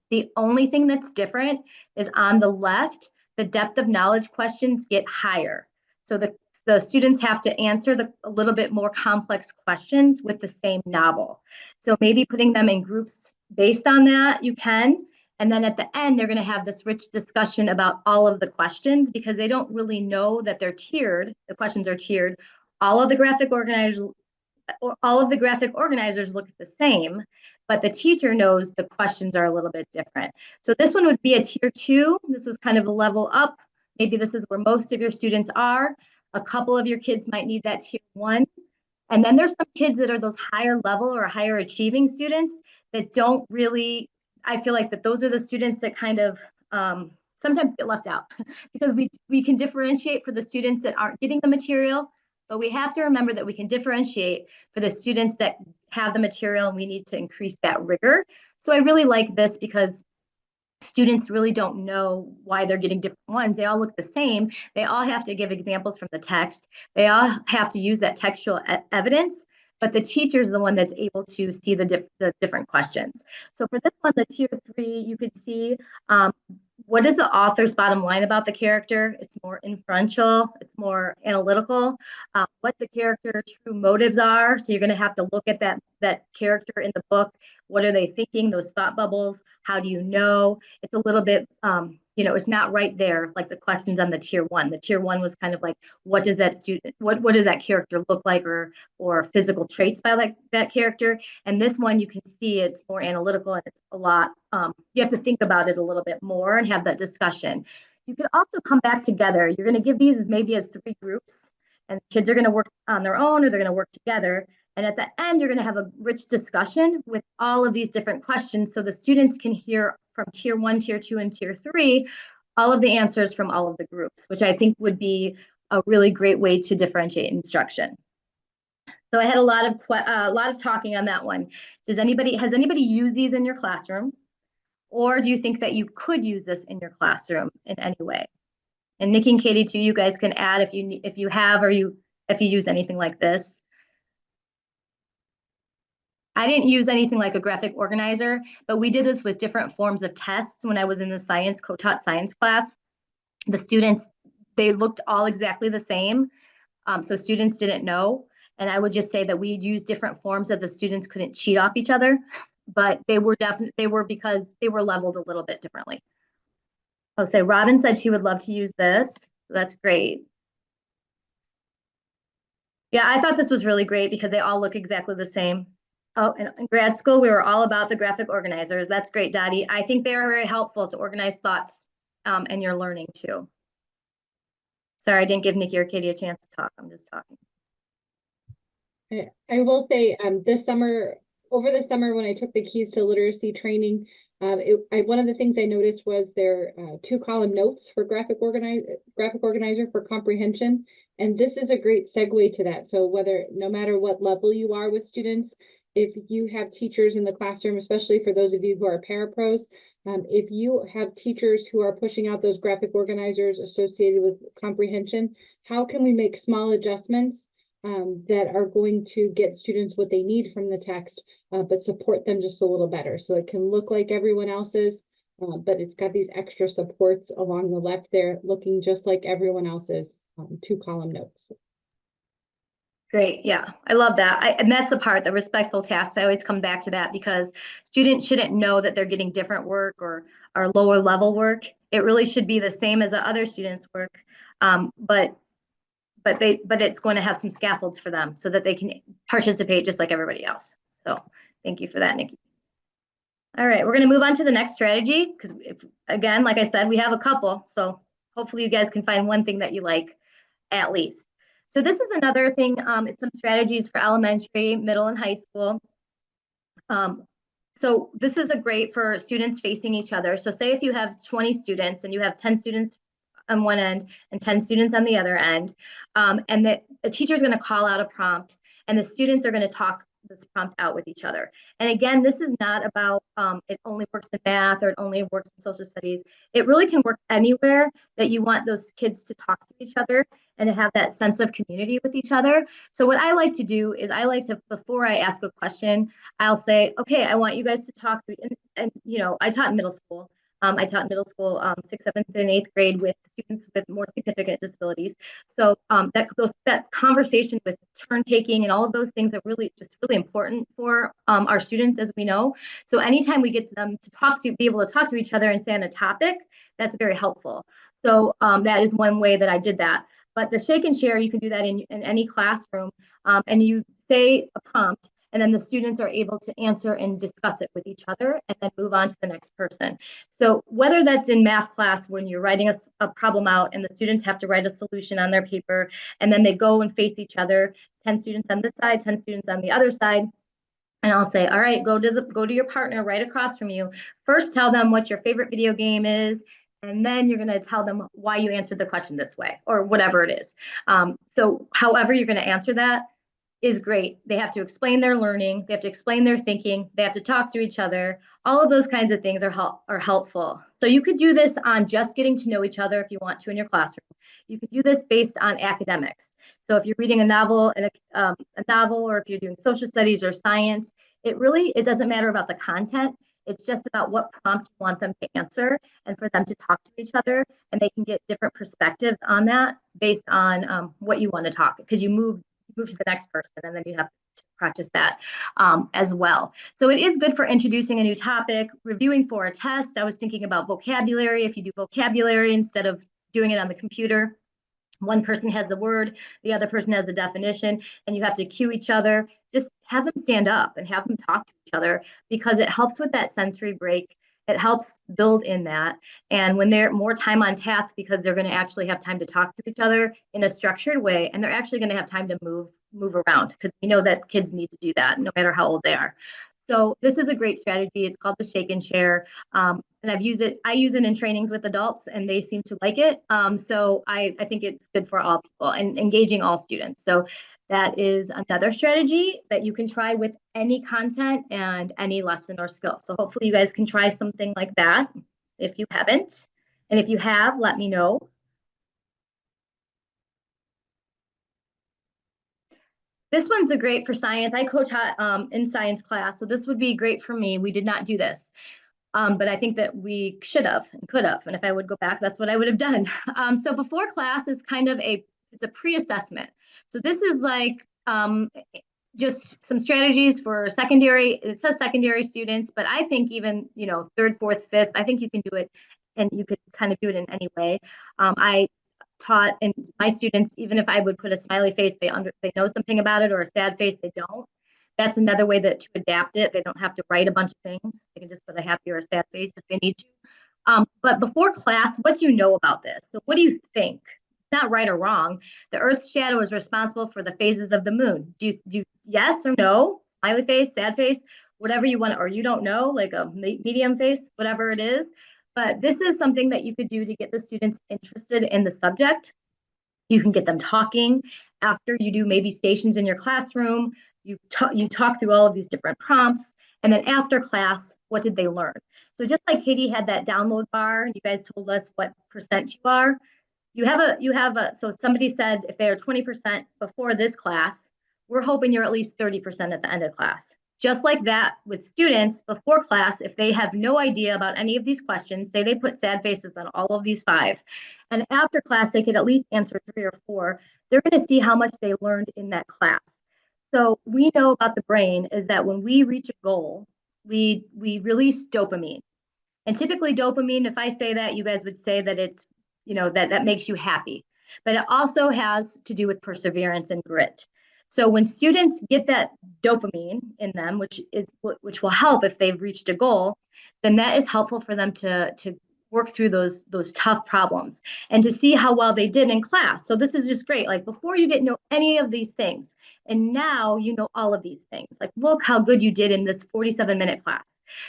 The only thing that's different is on the left, the depth of knowledge questions get higher. So the students have to answer a little bit more complex questions with the same novel. So maybe putting them in groups based on that, you can. And then at the end, they're going to have this rich discussion about all of the questions because they don't really know that they're tiered. The questions are tiered. All of the graphic organizers look the same, but the teacher knows the questions are a little bit different. So this one would be a tier 2. This was kind of a level up. Maybe this is where most of your students are. A couple of your kids might need that tier 1. And then there's some kids that are those higher level or higher achieving students that don't really, I feel like that those are the students that kind of sometimes get left out because we can differentiate for the students that aren't getting the material, but we have to remember that we can differentiate for the students that have the material, and we need to increase that rigor. So I really like this because students really don't know why they're getting different ones. They all look the same. They all have to give examples from the text. They all have to use that textual evidence, but the teacher is the one that's able to see the different questions. So for this one, the tier 3, you could see what is the author's bottom line about the character? It's more inferential, it's more analytical. What the character true motives are. So you're going to have to look at that character in the book. What are they thinking? Those thought bubbles. How do you know? It's a little bit, it's not right there like the questions on the tier 1. The tier 1 was kind of like, what does that student, what does that character look like, or physical traits by that character? And this one you can see it's more analytical and it's a lot. You have to think about it a little bit more and have that discussion. You could also come back together. You're going to give these maybe as 3 groups, and kids are going to work on their own or they're going to work together. And at the end, you're going to have a rich discussion with all of these different questions so the students can hear from tier 1, tier 2, and tier 3, all of the answers from all of the groups, which I think would be a really great way to differentiate instruction. So I had a lot of talking on that one. Has anybody used these in your classroom? Or do you think that you could use this in your classroom in any way? And Nikki and Katie, too, you guys can add if you have or if you use anything like this. I didn't use anything like a graphic organizer, but we did this with different forms of tests when I was in the co-taught science class. The students, they looked all exactly the same. So students didn't know. And I would just say that we'd use different forms that the students couldn't cheat off each other, but they were because they were leveled a little bit differently. I'll say Robin said she would love to use this. So that's great. Yeah, I thought this was really great because they all look exactly the same. Oh, and in grad school, we were all about the graphic organizers. That's great, Dottie. I think they are very helpful to organize thoughts and your learning too. Sorry, I didn't give Nikki or Katie a chance to talk. I'm just talking. I will say over the summer when I took the Keys to Literacy training, one of the things I noticed was their 2-column notes for graphic organizer for comprehension. And this is a great segue to that. So no matter what level you are with students, if you have teachers in the classroom, especially for those of you who are parapros, if you have teachers who are pushing out those graphic organizers associated with comprehension, how can we make small adjustments that are going to get students what they need from the text, but support them just a little better? So it can look like everyone else's, but it's got these extra supports along the left there, looking just like everyone else's 2-column notes. Great. Yeah, I love that. And that's the part, the respectful tasks. I always come back to that because students shouldn't know that they're getting different work or lower level work. It really should be the same as the other students' work, but it's going to have some scaffolds for them so that they can participate just like everybody else. So thank you for that, Nikki. All right, we're going to move on to the next strategy because, again, like I said, we have a couple. So hopefully you guys can find one thing that you like at least. So this is another thing. It's some strategies for elementary, middle, and high school. So this is great for students facing each other. So say if you have 20 students and you have 10 students on one end and 10 students on the other end, and the teacher is going to call out a prompt and the students are going to talk this prompt out with each other. And again, this is not about it only works in math or it only works in social studies. It really can work anywhere that you want those kids to talk to each other and to have that sense of community with each other. So what I like to do is before I ask a question, I'll say, okay, I want you guys to talk to, and you know, I taught in middle school. I taught in middle school, 6th, 7th, and 8th grade with students with more significant disabilities. So that conversation with turn taking and all of those things are really important for our students, as we know. So anytime we get them to be able to talk to each other and stay on a topic, that's very helpful. So that is one way that I did that. But the shake and share, you can do that in any classroom, and you say a prompt, and then the students are able to answer and discuss it with each other and then move on to the next person. So whether that's in math class when you're writing a problem out and the students have to write a solution on their paper and then they go and face each other, 10 students on this side, 10 students on the other side. And I'll say, all right, go to your partner right across from you. First, tell them what your favorite video game is. And then you're going to tell them why you answered the question this way or whatever it is. So however you're going to answer that is great. They have to explain their learning. They have to explain their thinking. They have to talk to each other. All of those kinds of things are helpful. So you could do this on just getting to know each other if you want to in your classroom. You could do this based on academics. So if you're reading a novel or if you're doing social studies or science, it doesn't matter about the content. It's just about what prompt you want them to answer and for them to talk to each other, and they can get different perspectives on that based on what you want to talk, because you move to the next person and then you have to practice that as well. So it is good for introducing a new topic, reviewing for a test. I was thinking about vocabulary. If you do vocabulary instead of doing it on the computer, one person has the word, the other person has the definition, and you have to cue each other. Just have them stand up and have them talk to each other because it helps with that sensory break it helps build in that. And when they're more time on task, because they're going to actually have time to talk to each other in a structured way, and they're actually going to have time to move around, because we know that kids need to do that no matter how old they are. So this is a great strategy. It's called the Shake and Share. And I use it in trainings with adults, and they seem to like it. So I think it's good for all people and engaging all students. So that is another strategy that you can try with any content and any lesson or skill. So hopefully you guys can try something like that if you haven't. And if you have, let me know. This one's a great for science. I co-taught in science class, so this would be great for me. We did not do this, but I think that we should have and could have. And if I would go back, that's what I would have done. So before class is kind of it's a pre-assessment. So this is like just some strategies for secondary. It says secondary students, but I think even, third, fourth, fifth, I think you can do it, and you could kind of do it in any way. I taught, and my students, even if I would put a smiley face, they know something about it, or a sad face, they don't. That's another way to adapt it. They don't have to write a bunch of things. They can just put a happy or a sad face if they need to. But before class, what do you know about this? So what do you think? It's not right or wrong. The Earth's shadow is responsible for the phases of the moon. Do you yes or no? Smiley face, sad face, whatever you want, or you don't know, like a medium face, whatever it is. But this is something that you could do to get the students interested in the subject. You can get them talking after you do maybe stations in your classroom. You talk through all of these different prompts. And then after class, what did they learn? So just like Katie had that download bar, you guys told us what percent you are. So somebody said if they are 20% before this class, we're hoping you're at least 30% at the end of class. Just like that with students before class, if they have no idea about any of these questions, say they put sad faces on all of these 5, and after class they could at least answer 3 or 4, they're going to see how much they learned in that class. So we know about the brain is that when we reach a goal, we release dopamine. And typically dopamine, if I say that, you guys would say that it's, that makes you happy. But it also has to do with perseverance and grit. So when students get that dopamine in them, which will help if they've reached a goal, then that is helpful for them to work through those tough problems and to see how well they did in class. So this is just great. Like before you didn't know any of these things, and now you know all of these things. Like look how good you did in this 47-minute class.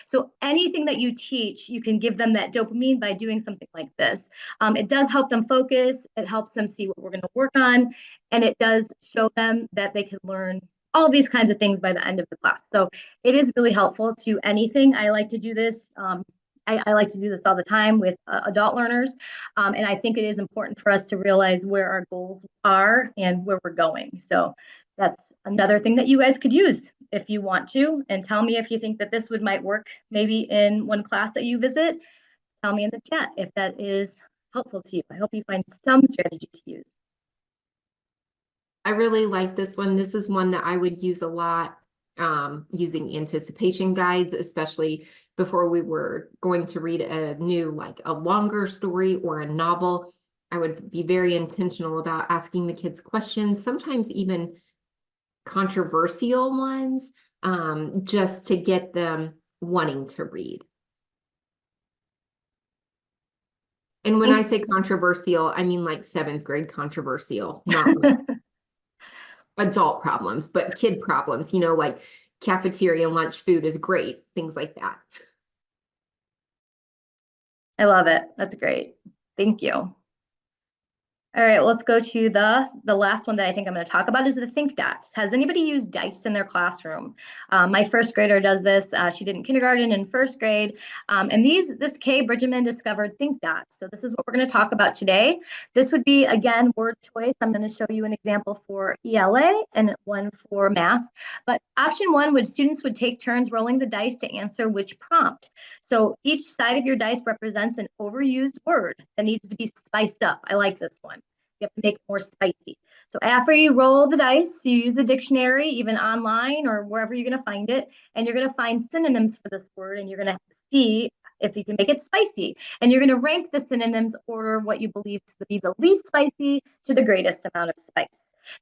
So anything that you teach, you can give them that dopamine by doing something like this. It does help them focus. It helps them see what we're going to work on. And it does show them that they can learn all these kinds of things by the end of the class. So it is really helpful to anything. I like to do this. I like to do this all the time with adult learners. And I think it is important for us to realize where our goals are and where we're going. So that's another thing that you guys could use if you want to, and tell me if you think that this might work maybe in one class that you visit. Tell me in the chat if that is helpful to you. I hope you find some strategy to use. I really like this one. This is one that I would use a lot, using anticipation guides, especially before we were going to read like a longer story or a novel. I would be very intentional about asking the kids questions, sometimes even controversial ones, just to get them wanting to read. And when I say controversial, I mean like 7th grade controversial, not like adult problems, but kid problems, like cafeteria lunch food is great, things like that. I love it. That's great. Thank you. All right, let's go to the last one that I think I'm going to talk about is the Think Dots. Has anybody used dice in their classroom? My first grader does this. She did in kindergarten and first grade. And this Kay Bridgman discovered Think Dots. So this is what we're going to talk about today. This would be, again, word choice. I'm going to show you an example for ELA and one for math. But option 1 students would take turns rolling the dice to answer which prompt. So each side of your dice represents an overused word that needs to be spiced up. I like this one. You have to make it more spicy. So after you roll the dice, you use a dictionary, even online or wherever you're going to find it, and you're going to find synonyms for this word, and you're going to see if you can make it spicy. And you're going to rank the synonyms order what you believe to be the least spicy to the greatest amount of spice.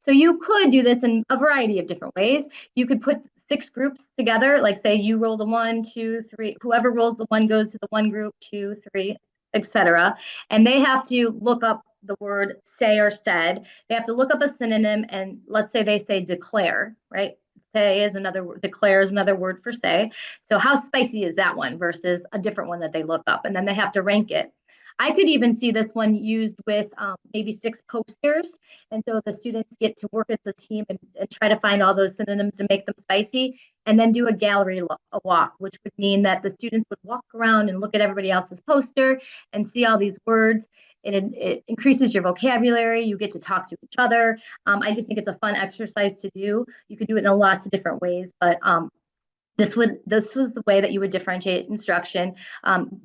So you could do this in a variety of different ways. You could put 6 groups together, like say you roll the 1, 2, 3, whoever rolls the 1 goes to the 1 group, 2, 3, etc. And they have to look up the word say or said. They have to look up a synonym, and let's say they say declare, right? Say is another word, declare is another word for say. So how spicy is that one versus a different one that they look up? And then they have to rank it. I could even see this one used with maybe 6 posters. And so the students get to work as a team and try to find all those synonyms and make them spicy, and then do a gallery walk, which would mean that the students would walk around and look at everybody else's poster and see all these words. It increases your vocabulary. You get to talk to each other. I just think it's a fun exercise to do. You could do it in lots of different ways, but this was the way that you would differentiate instruction.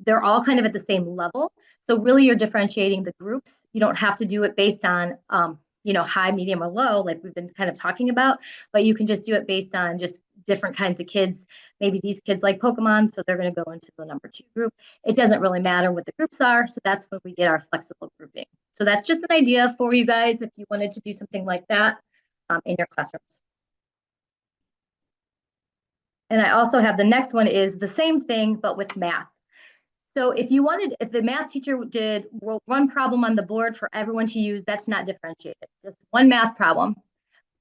They're all kind of at the same level. So really you're differentiating the groups. You don't have to do it based on, high, medium, or low, like we've been kind of talking about, but you can just do it based on just different kinds of kids. Maybe these kids like Pokemon, so they're going to go into the number 2 group. It doesn't really matter what the groups are. So that's when we get our flexible grouping. So that's just an idea for you guys if you wanted to do something like that in your classrooms. And I also have the next one is the same thing, but with math. So if the math teacher did one problem on the board for everyone to use, that's not differentiated, just one math problem.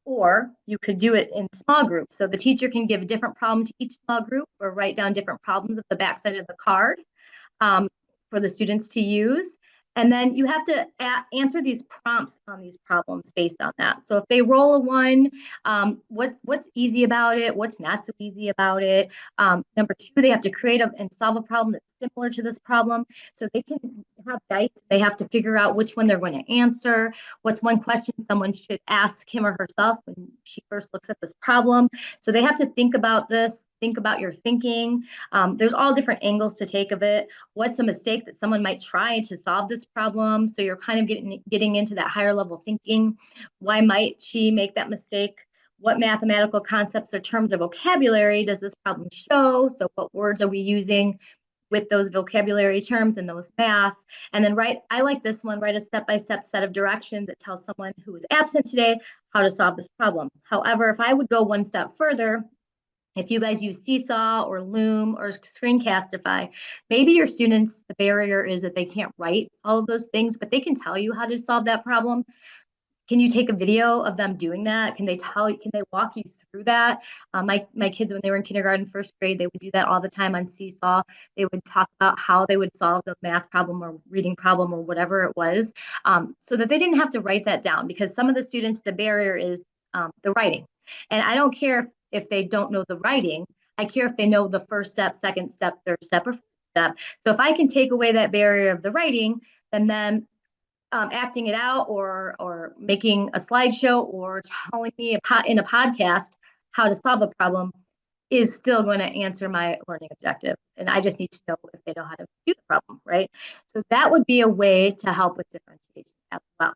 Or you could do it in small groups. So the teacher can give a different problem to each small group or write down different problems at the backside of the card for the students to use. And then you have to answer these prompts on these problems based on that. So if they roll a 1, what's easy about it? What's not so easy about it? Number 2, they have to create and solve a problem that's similar to this problem. So they can have dice. They have to figure out which one they're going to answer. What's one question someone should ask him or herself when she first looks at this problem? So they have to think about this. Think about your thinking. There's all different angles to take of it. What's a mistake that someone might try to solve this problem? So you're kind of getting into that higher level thinking. Why might she make that mistake? What mathematical concepts or terms of vocabulary does this problem show? So what words are we using with those vocabulary terms and those math? And then I like this one, write a step-by-step set of directions that tells someone who is absent today how to solve this problem. However, if I would go one step further, if you guys use Seesaw or Loom or Screencastify, maybe your students, the barrier is that they can't write all of those things, but they can tell you how to solve that problem. Can you take a video of them doing that? Can they walk you through that? My kids, when they were in kindergarten, 1st grade, they would do that all the time on Seesaw. They would talk about how they would solve the math problem or reading problem or whatever it was, so that they didn't have to write that down, because some of the students, the barrier is the writing. And I don't care if they don't know the writing. I care if they know the 1st step, 2nd step, 3rd step, or 4th step. So if I can take away that barrier of the writing, then acting it out or making a slideshow or telling me in a podcast how to solve a problem is still going to answer my learning objective. And I just need to know if they know how to do the problem, right? So that would be a way to help with differentiation as well.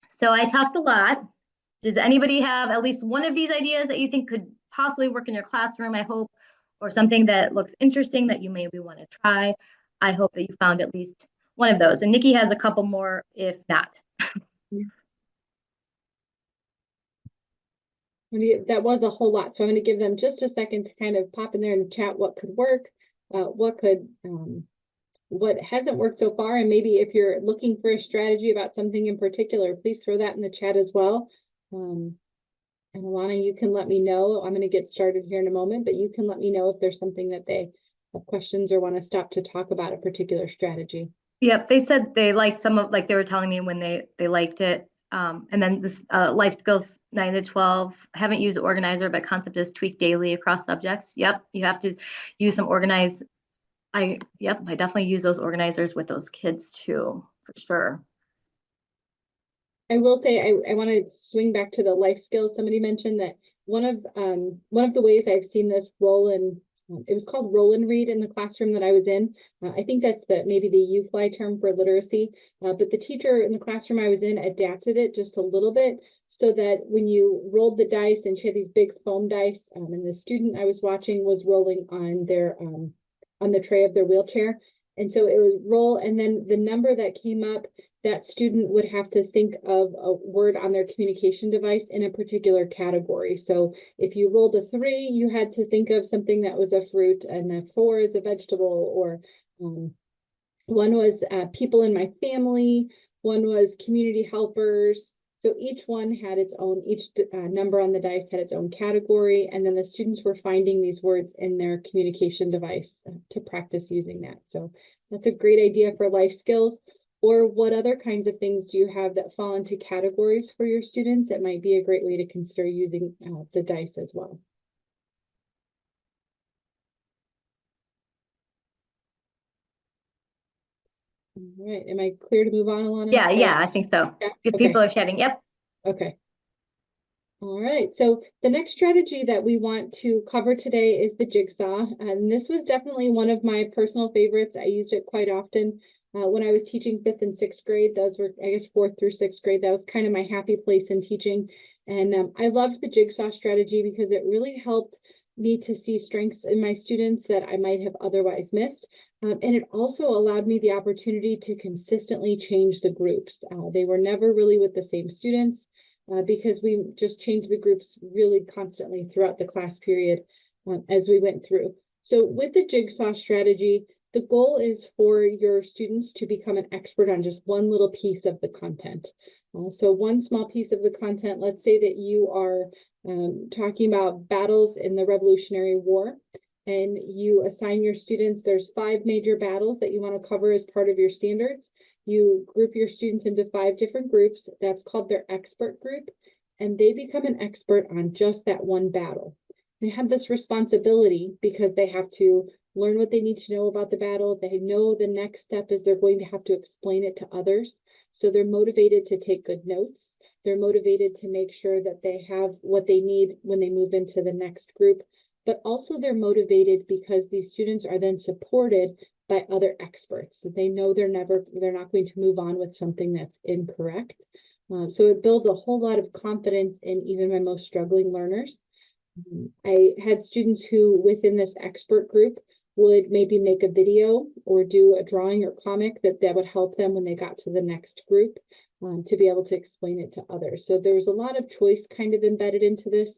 So I talked a lot. Does anybody have at least one of these ideas that you think could possibly work in your classroom, I hope, or something that looks interesting that you maybe want to try? I hope that you found at least one of those. And Nikki has a couple more, if not. That was a whole lot. So I'm going to give them just a second to kind of pop in there and chat what could work, what hasn't worked so far. And maybe if you're looking for a strategy about something in particular, please throw that in the chat as well. And Alana, you can let me know. I'm going to get started here in a moment, but you can let me know if there's something that they have questions or want to stop to talk about a particular strategy. Yep, they said they liked like they were telling me when they liked it. And then this life skills 9 to 12, haven't used organizer, but concept is tweak daily across subjects. Yep, you have to use some organize. I definitely use those organizers with those kids too, for sure. I will say I want to swing back to the life skills. Somebody mentioned that one of the ways I've seen this roll in, it was called roll and read in the classroom that I was in. I think that's maybe the UFly term for literacy, but the teacher in the classroom I was in adapted it just a little bit so that when you rolled the dice, and she had these big foam dice, and the student I was watching was rolling on their on the tray of their wheelchair. And so it was roll, and then the number that came up, that student would have to think of a word on their communication device in a particular category. So if you rolled a 3, you had to think of something that was a fruit, and a 4 is a vegetable, or one was people in my family, one was community helpers. So each one had its own, each number on the dice had its own category, and then the students were finding these words in their communication device to practice using that. So that's a great idea for life skills. Or what other kinds of things do you have that fall into categories for your students? It might be a great way to consider using the dice as well. All right, am I clear to move on, Alana? Yeah, Sorry. yeah, I think so. Yeah, If okay. people are chatting, yep. Okay. All right, so the next strategy that we want to cover today is the jigsaw. And this was definitely one of my personal favorites. I used it quite often when I was teaching 5th and 6th grade. Those were, I guess, 4th through 6th grade. That was kind of my happy place in teaching. And I loved the jigsaw strategy because it really helped me to see strengths in my students that I might have otherwise missed. And it also allowed me the opportunity to consistently change the groups. They were never really with the same students because we just changed the groups really constantly throughout the class period as we went through. So with the jigsaw strategy, the goal is for your students to become an expert on just one little piece of the content. So one small piece of the content, let's say that you are talking about battles in the Revolutionary War, and you assign your students, there's 5 major battles that you want to cover as part of your standards. You group your students into 5 different groups. That's called their expert group, and they become an expert on just that one battle. They have this responsibility because they have to learn what they need to know about the battle. They know the next step is they're going to have to explain it to others. So they're motivated to take good notes. They're motivated to make sure that they have what they need when they move into the next group. But also they're motivated because these students are then supported by other experts. So they know they're not going to move on with something that's incorrect. So it builds a whole lot of confidence in even my most struggling learners. I had students who within this expert group would maybe make a video or do a drawing or comic that would help them when they got to the next group to be able to explain it to others. So there's a lot of choice kind of embedded into this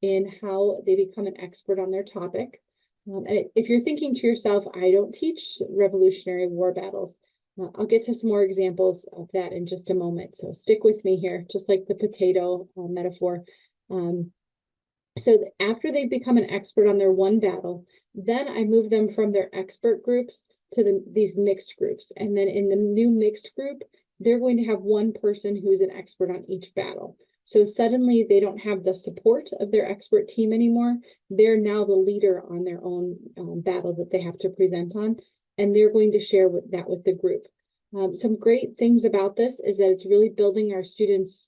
in how they become an expert on their topic. If you're thinking to yourself, I don't teach Revolutionary War battles, I'll get to some more examples of that in just a moment. So stick with me here, just like the potato metaphor. So after they become an expert on their one battle, then I move them from their expert groups to these mixed groups. And then in the new mixed group, they're going to have one person who's an expert on each battle. So suddenly they don't have the support of their expert team anymore. They're now the leader on their own battle that they have to present on, and they're going to share that with the group. Some great things about this is that it's really building our students'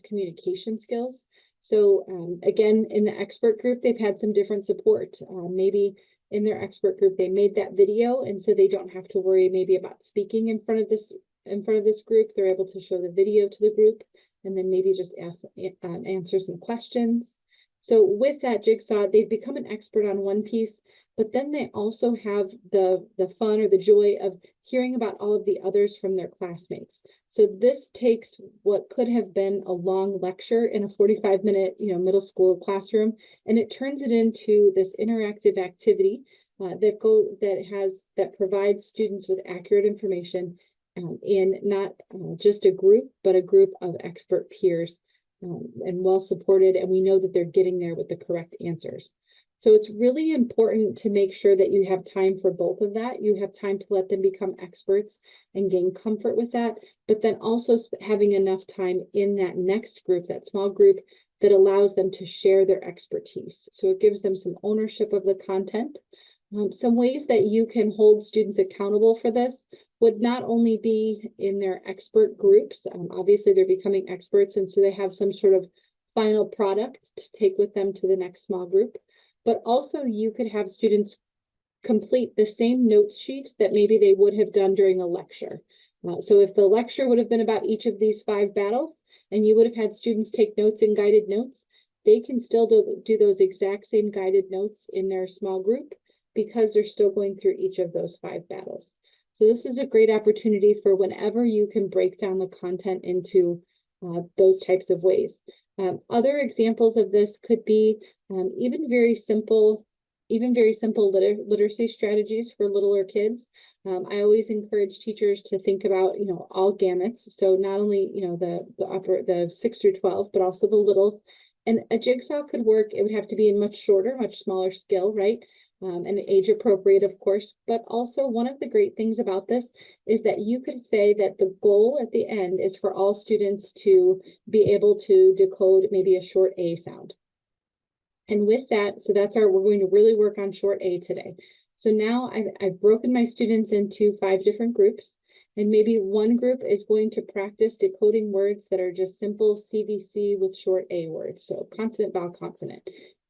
communication skills. So again, in the expert group, they've had some different support. Maybe in their expert group, they made that video, and so they don't have to worry maybe about speaking in front of this group. They're able to show the video to the group, and then maybe just answer some questions. So with that jigsaw, they've become an expert on one piece, but then they also have the fun or the joy of hearing about all of the others from their classmates. So this takes what could have been a long lecture in a 45-minute, middle school classroom, and it turns it into this interactive activity that provides students with accurate information in not just a group, but a group of expert peers and well supported, and we know that they're getting there with the correct answers. So it's really important to make sure that you have time for both of that. You have time to let them become experts and gain comfort with that, but then also having enough time in that next group, that small group, that allows them to share their expertise. So it gives them some ownership of the content. Some ways that you can hold students accountable for this would not only be in their expert groups. Obviously, they're becoming experts, and so they have some sort of final product to take with them to the next small group. But also you could have students complete the same notes sheet that maybe they would have done during a lecture. So if the lecture would have been about each of these 5 battles, and you would have had students take notes in guided notes, they can still do those exact same guided notes in their small group. because they're still going through each of those 5 battles. So this is a great opportunity for whenever you can break down the content into those types of ways. Other examples of this could be even very simple literacy strategies for littler kids. I always encourage teachers to think about, all gamuts. So not only, the 6 through 12, but also the littles. And a jigsaw could work. It would have to be a much shorter, much smaller skill, right? And age appropriate, of course. But also one of the great things about this is that you could say that the goal at the end is for all students to be able to decode maybe a short A sound. And with that, so we're going to really work on short A today. So now I've broken my students into 5 different groups, and maybe one group is going to practice decoding words that are just simple CVC with short A words. So consonant, vowel, consonant.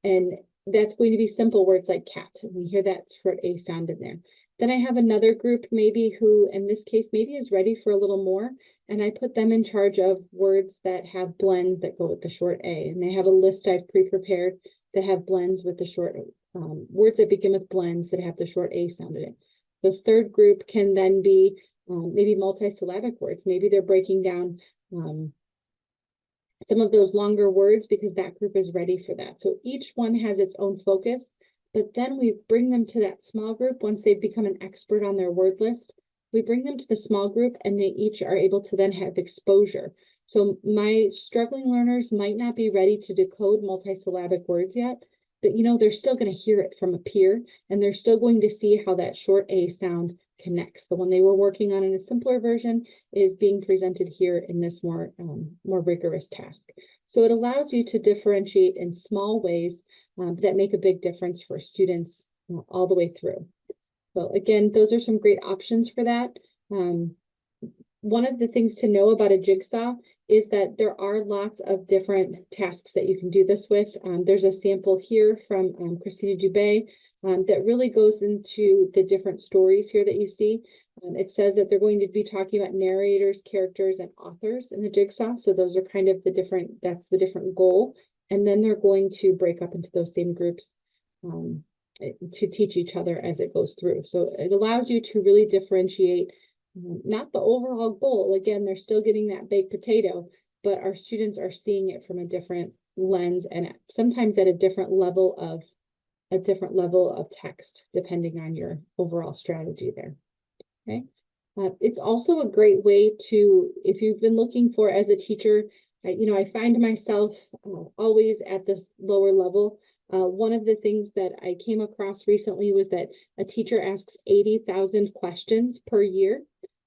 And that's going to be simple words like cat. And we hear that short A sound in there. Then I have another group maybe who, in this case, maybe is ready for a little more. And I put them in charge of words that have blends that go with the short A. And they have a list I've pre-prepared that have blends with the short, words that begin with blends that have the short A sound in it. The third group can then be maybe multisyllabic words. Maybe they're breaking down some of those longer words because that group is ready for that. So each one has its own focus, but then we bring them to that small group once they've become an expert on their word list. We bring them to the small group and they each are able to then have exposure. So my struggling learners might not be ready to decode multisyllabic words yet, but they're still going to hear it from a peer and they're still going to see how that short A sound connects. The one they were working on in a simpler version is being presented here in this more rigorous task. So it allows you to differentiate in small ways that make a big difference for students all the way through. So again, those are some great options for that. One of the things to know about a jigsaw is that there are lots of different tasks that you can do this with. There's a sample here from Christina Dubé that really goes into the different stories here that you see. It says that they're going to be talking about narrators, characters, and authors in the jigsaw. So those are kind of that's the different goal. And then they're going to break up into those same groups to teach each other as it goes through. So it allows you to really differentiate not the overall goal. Again, they're still getting that baked potato, but our students are seeing it from a different lens and sometimes at a different level of text, depending on your overall strategy there. Okay. It's also a great way to, if you've been looking for as a teacher, I find myself always at this lower level. One of the things that I came across recently was that a teacher asks 80,000 questions per year.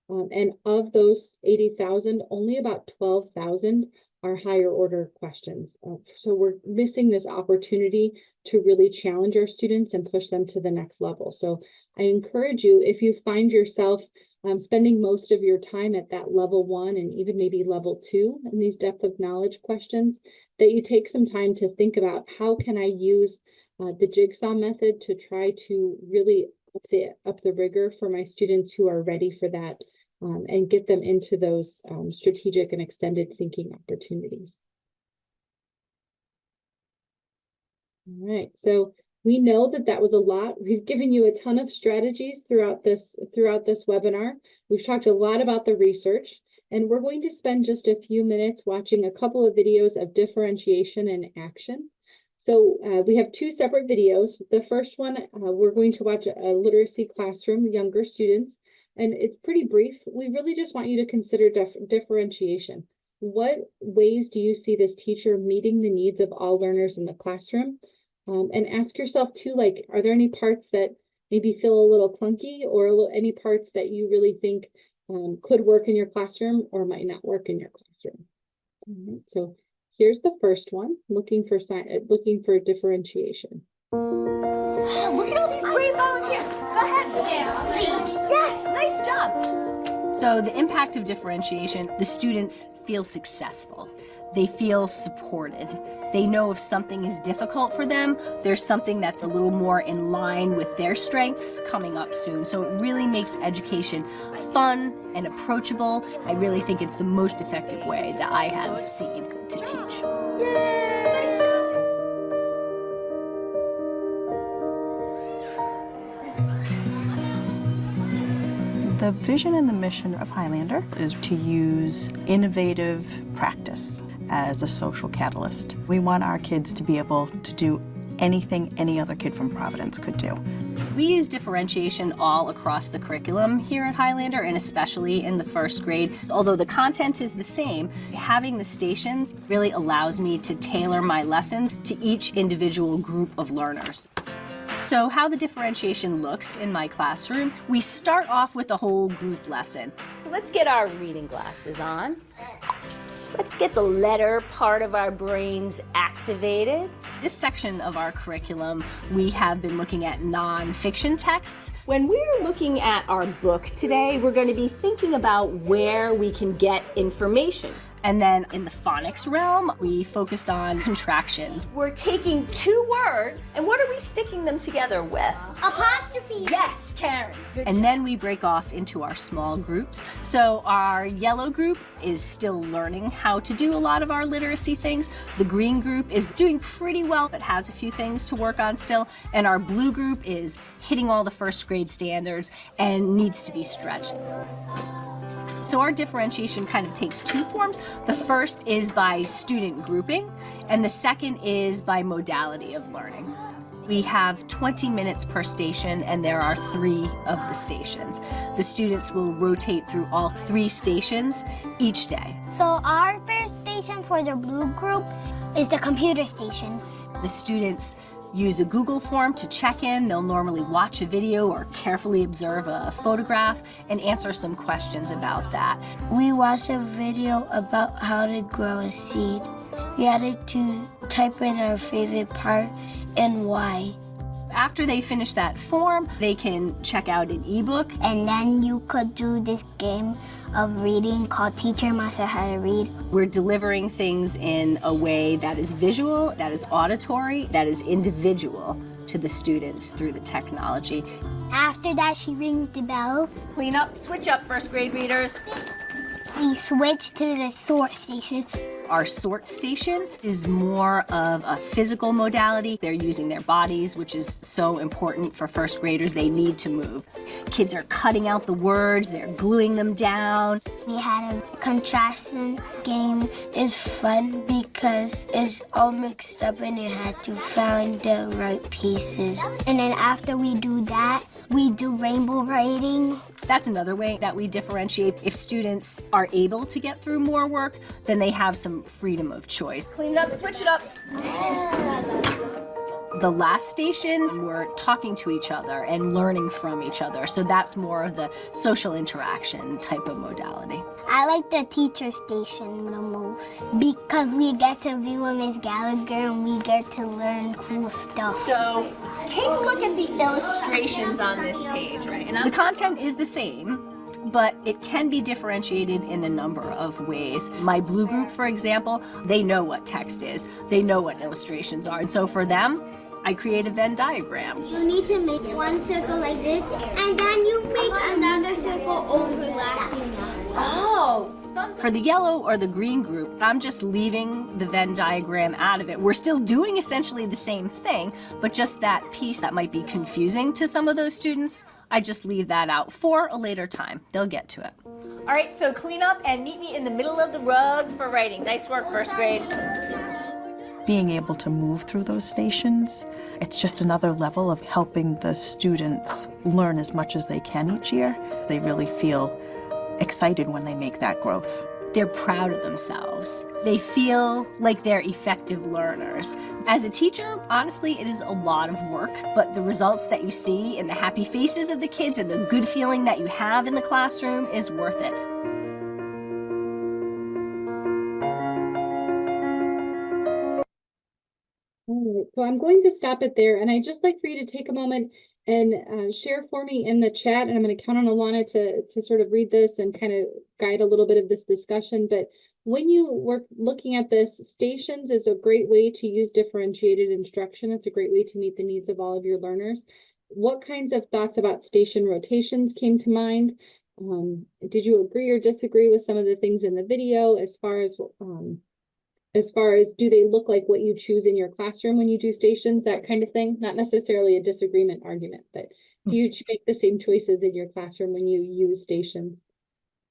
And of those 80,000, only about 12,000 are higher order questions. So we're missing this opportunity to really challenge our students and push them to the next level. So I encourage you, if you find yourself spending most of your time at that level 1 and even maybe level 2 in these depth of knowledge questions, that you take some time to think about how can I use the jigsaw method to try to really up the rigor for my students who are ready for that and get them into those strategic and extended thinking opportunities. All right, so we know that was a lot. We've given you a ton of strategies throughout this webinar. We've talked a lot about the research, and we're going to spend just a few minutes watching a couple of videos of differentiation and action. So we have 2 separate videos. The first one, we're going to watch a literacy classroom, younger students, and it's pretty brief. We really just want you to consider differentiation. What ways do you see this teacher meeting the needs of all learners in the classroom? And ask yourself too, like, are there any parts that maybe feel a little clunky or any parts that you really think could work in your classroom or might not work in your classroom? So here's the first one, looking for differentiation. Look at all these great volunteers. Go ahead. Yes, nice job. So the impact of differentiation, the students feel successful. They feel supported. They know if something is difficult for them, there's something that's a little more in line with their strengths coming up soon. So it really makes education fun and approachable. I really think it's the most effective way that I have seen to teach. The vision and the mission of Highlander is to use innovative practice as a social catalyst. We want our kids to be able to do anything any other kid from Providence could do. We use differentiation all across the curriculum here at Highlander, and especially in the first grade. Although the content is the same, having the stations really allows me to tailor my lessons to each individual group of learners. So how the differentiation looks in my classroom, we start off with a whole group lesson. So let's get our reading glasses on. Let's get the letter part of our brains activated. This section of our curriculum, we have been looking at nonfiction texts. When we're looking at our book today, we're going to be thinking about where we can get information. And then in the phonics realm, we focused on contractions. We're taking two words, and what are we sticking them together with? Apostrophe. Yes, Karen. Good And then we break off into our small groups. So our yellow group is still learning how to do a lot of our literacy things. The green group is doing pretty well, but has a few things to work on still. And our blue group is hitting all the first grade standards and needs to be stretched. So our differentiation kind of takes two forms. The first is by student grouping, and the second is by modality of learning. We have 20 minutes per station, and there are 3 of the stations. The students will rotate through all 3 stations each day. So our first station for the blue group is the computer station. The students use a Google form to check in. They'll normally watch a video or carefully observe a photograph and answer some questions about that. We watched a video about how to grow a seed. We had to type in our favorite part and why. After they finish that form, they can check out an ebook. And then you could do this game of reading called Teacher Must Know How to Read. We're delivering things in a way that is visual, that is auditory, that is individual to the students through the technology. After that, she rings the bell. Clean up, switch up, first grade readers. We switch to the sort station. Our sort station is more of a physical modality. They're using their bodies, which is so important for first graders. They need to move. Kids are cutting out the words, they're gluing them down. We had a contrasting game. It's fun because it's all mixed up and you had to find the right pieces. And then after we do that, we do rainbow writing. That's another way that we differentiate. If students are able to get through more work, then they have some freedom of choice. Clean it up, switch it up. The last station, we're talking to each other and learning from each other. So that's more of the social interaction type of modality. I like the teacher station the most because we get to be with Miss Gallagher and we get to learn cool stuff. So take a look at the illustrations on this page, right? And The content is the same, but it can be differentiated in a number of ways. My blue group, for example, they know what text is. They know what illustrations are. And so for them, I create a Venn diagram. You need to make one circle like this, and then you make another circle overlapping that. Oh, For the yellow or the green group, I'm just leaving the Venn diagram out of it. We're still doing essentially the same thing, but just that piece that might be confusing to some of those students, I just leave that out for a later time. They'll get to it. all right, so clean up and meet me in the middle of the rug for writing. Nice work, first grade. Being able to move through those stations, it's just another level of helping the students learn as much as they can each year. They really feel excited when they make that growth. They're proud of themselves. They feel like they're effective learners. As a teacher, honestly, it is a lot of work, but the results that you see in the happy faces of the kids and the good feeling that you have in the classroom is worth it. All right, so I'm going to stop it there, and I'd just like for you to take a moment and share for me in the chat, and I'm going to count on Alana to sort of read this and kind of guide a little bit of this discussion. But when you were looking at this, stations is a great way to use differentiated instruction. It's a great way to meet the needs of all of your learners. What kinds of thoughts about station rotations came to mind? Did you agree or disagree with some of the things in the video as far as do they look like what you choose in your classroom when you do stations, that kind of thing? Not necessarily a disagreement argument, but Do you make the same choices in your classroom when you use stations?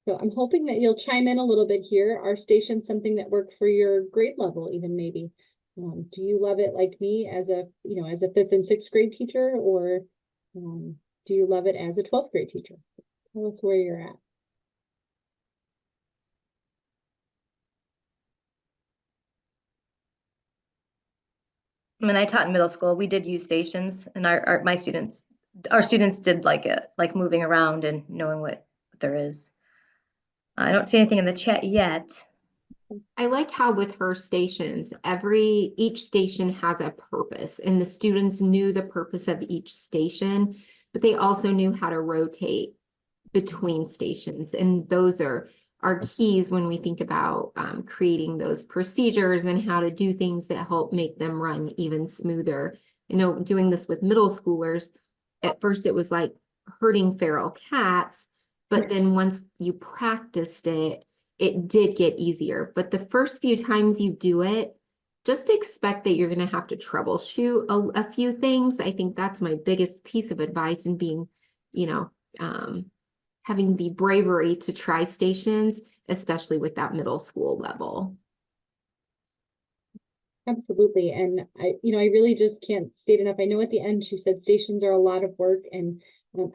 So I'm hoping that you'll chime in a little bit here. Are stations something that work for your grade level, even maybe? Do you love it like me as a, as a 5th and 6th grade teacher, or do you love it as a 12th grade teacher? Tell us where you're at. When I taught in middle school, we did use stations, and our students did like it, like moving around and knowing what there is. I don't see anything in the chat yet. I like how with her stations, each station has a purpose, and the students knew the purpose of each station, but they also knew how to rotate between stations. And those are keys when we think about creating those procedures and how to do things that help make them run even smoother. Doing this with middle schoolers, at first it was like herding feral cats, but then once you practiced it, it did get easier. But the first few times you do it, just expect that you're going to have to troubleshoot a few things. I think that's my biggest piece of advice in being, having the bravery to try stations, especially with that middle school level. Absolutely. And I really just can't state enough. I know at the end, she said stations are a lot of work. And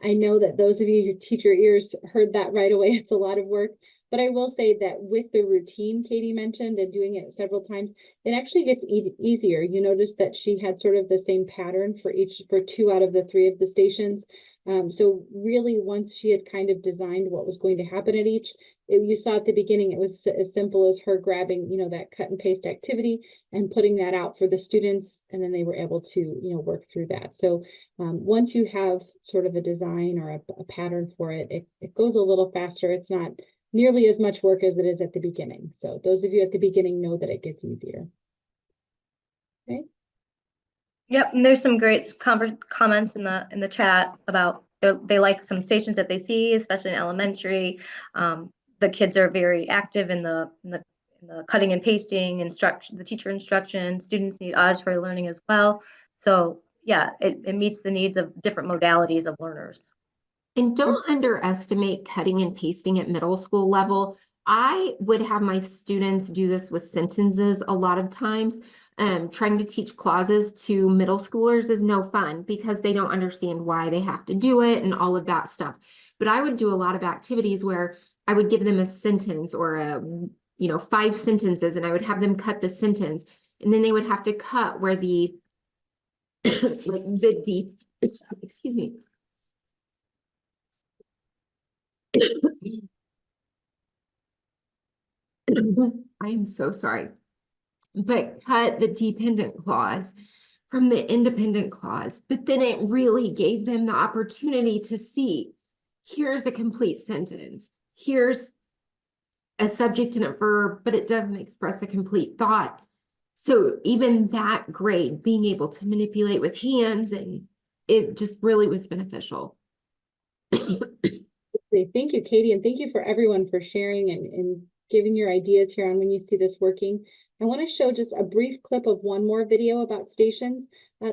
I know that those of you who teach your ears heard that right away. It's a lot of work. But I will say that with the routine Katie mentioned and doing it several times, it actually gets easier. You notice that she had sort of the same pattern for 2 out of the 3 of the stations. So really, once she had kind of designed what was going to happen at each, you saw at the beginning, it was as simple as her grabbing, that cut and paste activity and putting that out for the students. And then they were able to, work through that. So once you have sort of a design or a pattern for it, it goes a little faster. It's not nearly as much work as it is at the beginning. So those of you at the beginning know that it gets easier. Okay. Yep, and there's some great comments in the chat about they like some stations that they see, especially in elementary. The kids are very active in the cutting and pasting the teacher instruction. Students need auditory learning as well. So yeah, it meets the needs of different modalities of learners. And don't underestimate cutting and pasting at middle school level. I would have my students do this with sentences a lot of times. Trying to teach clauses to middle schoolers is no fun because they don't understand why they have to do it and all of that stuff. But I would do a lot of activities where I would give them a sentence or 5 sentences, and I would have them cut the sentence, and then they would have to cut where the the deep, excuse me. I am so sorry. But cut the dependent clause from the independent clause. But then it really gave them the opportunity to see, here's a complete sentence. Here's a subject and a verb, but it doesn't express a complete thought. So even that grade, being able to manipulate with hands, and it just really was beneficial. Thank you, Katie, and thank you for everyone for sharing and giving your ideas here on when you see this working. I want to show just a brief clip of one more video about stations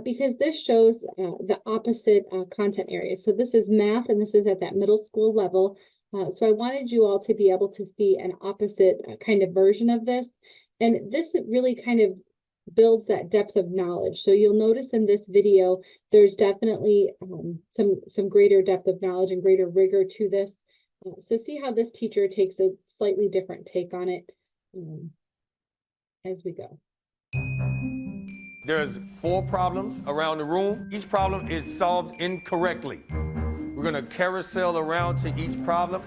because this shows the opposite content area. So this is math, and this is at that middle school level. So I wanted you all to be able to see an opposite kind of version of this. And this really kind of builds that depth of knowledge. So you'll notice in this video, there's definitely some greater depth of knowledge and greater rigor to this. So see how this teacher takes a slightly different take on it as we go. There's 4 problems around the room. Each problem is solved incorrectly. We're gonna carousel around to each problem.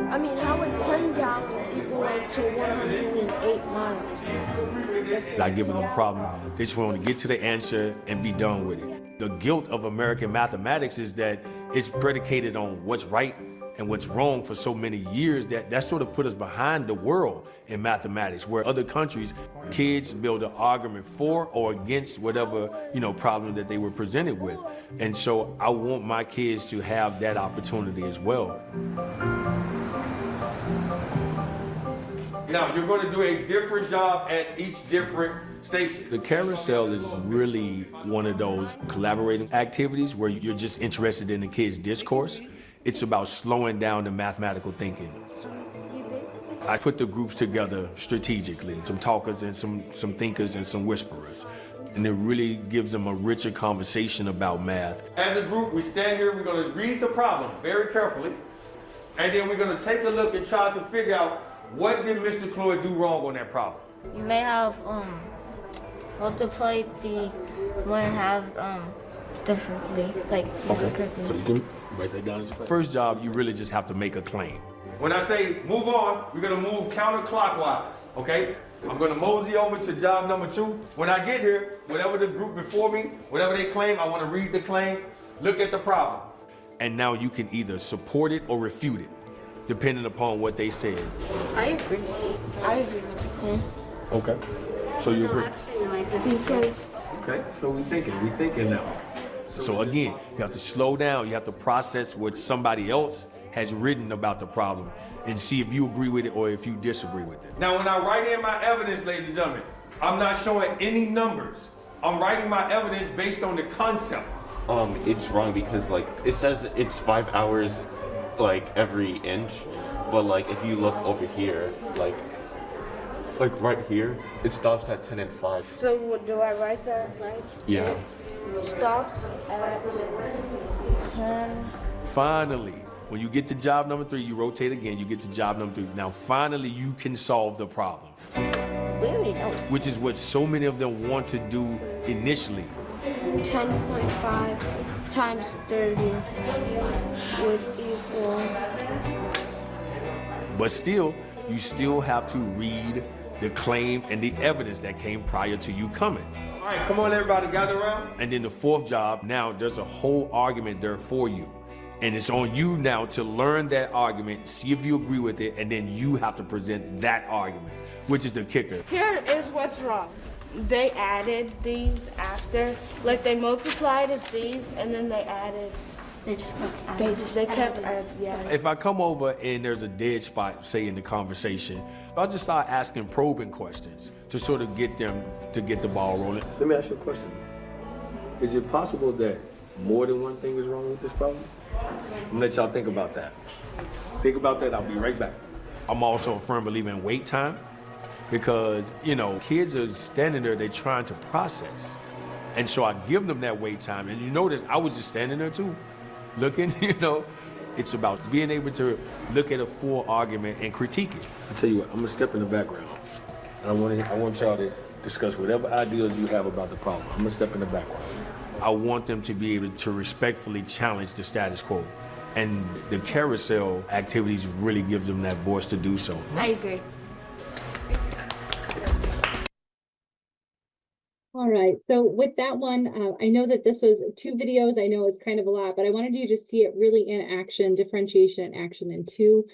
I mean, how would $10 equal like to 108 miles? Not giving them a problem. They just want to get to the answer and be done with it. The guilt of American mathematics is that it's predicated on what's right and what's wrong for so many years that sort of put us behind the world in mathematics, where other countries, kids build an argument for or against whatever, problem that they were presented with. And so I want my kids to have that opportunity as well. Now, you're going to do a different job at each different station. The carousel is really one of those collaborating activities where you're just interested in the kids' discourse. It's about slowing down the mathematical thinking. I put the groups together strategically, some talkers and some thinkers and some whisperers. And it really gives them a richer conversation about math. As a group, we stand here, we're gonna read the problem very carefully, and then we're gonna take a look and try to figure out what did Mr. Cloyd do wrong on that problem. You may have multiplied the 1/2 differently, like So you can write that down. First job, you really just have to make a claim. When I say move on, we're gonna move counterclockwise, okay? I'm gonna mosey over to job number 2. When I get here, whatever the group before me, whatever they claim, I wanna read the claim, look at the problem. And now you can either support it or refute it, depending upon what they said. I agree. I agree with the claim. Okay. So you agree? Because Okay, so we thinking now. So again, you have to slow down, you have to process what somebody else has written about the problem and see if you agree with it or if you disagree with it. Now, when I write in my evidence, ladies and gentlemen, I'm not showing any numbers. I'm writing my evidence based on the concept. It's wrong because like it says it's 5 hours like every inch, but like if you look over here, like right here, it stops at 10 and 5. so do I write that right? Yeah. It stops at 10. Finally, when you get to job number 3, you rotate again, you get to job number 3. Now, finally, you can solve the problem. We already know. Which is what so many of them want to do initially. 10.5 times 30 would equal. But still, you still have to read the claim and the evidence that came prior to you coming. All right, come on, everybody, gather around. And then the 4th job, now there's a whole argument there for you. And it's on you now to learn that argument, see if you agree with it, and then you have to present that argument, which is the kicker. Here is what's wrong. They added these after, like they multiplied it these, and then they added. They just kept adding. They kept adding, yeah. If I come over and there's a dead spot, say in the conversation, I'll just start asking probing questions to sort of get them to get the ball rolling. Let me ask you a question. Is it possible that more than one thing is wrong with this problem? I'm gonna let y'all think about that. Think about that, I'll be right back. I'm also a firm believer in wait time because, you know, kids are standing there, they're trying to process. And so I give them that wait time. And you notice I was just standing there too, looking, you know. It's about being able to look at a full argument and critique it. I tell you what, I'm gonna step in the background. And I want y'all to discuss whatever ideas you have about the problem. I'm gonna step in the background. I want them to be able to respectfully challenge the status quo. And the carousel activities really give them that voice to do so. I agree. All right, so with that one, I know that this was 2 videos. I know it's kind of a lot, but I wanted you to see it really in action, differentiation in action in 2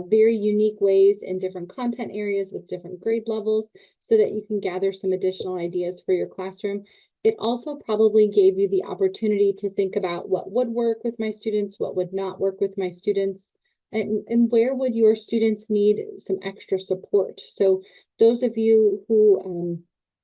very unique ways in different content areas with different grade levels so that you can gather some additional ideas for your classroom. It also probably gave you the opportunity to think about what would work with my students, what would not work with my students, and where would your students need some extra support. So those of you who,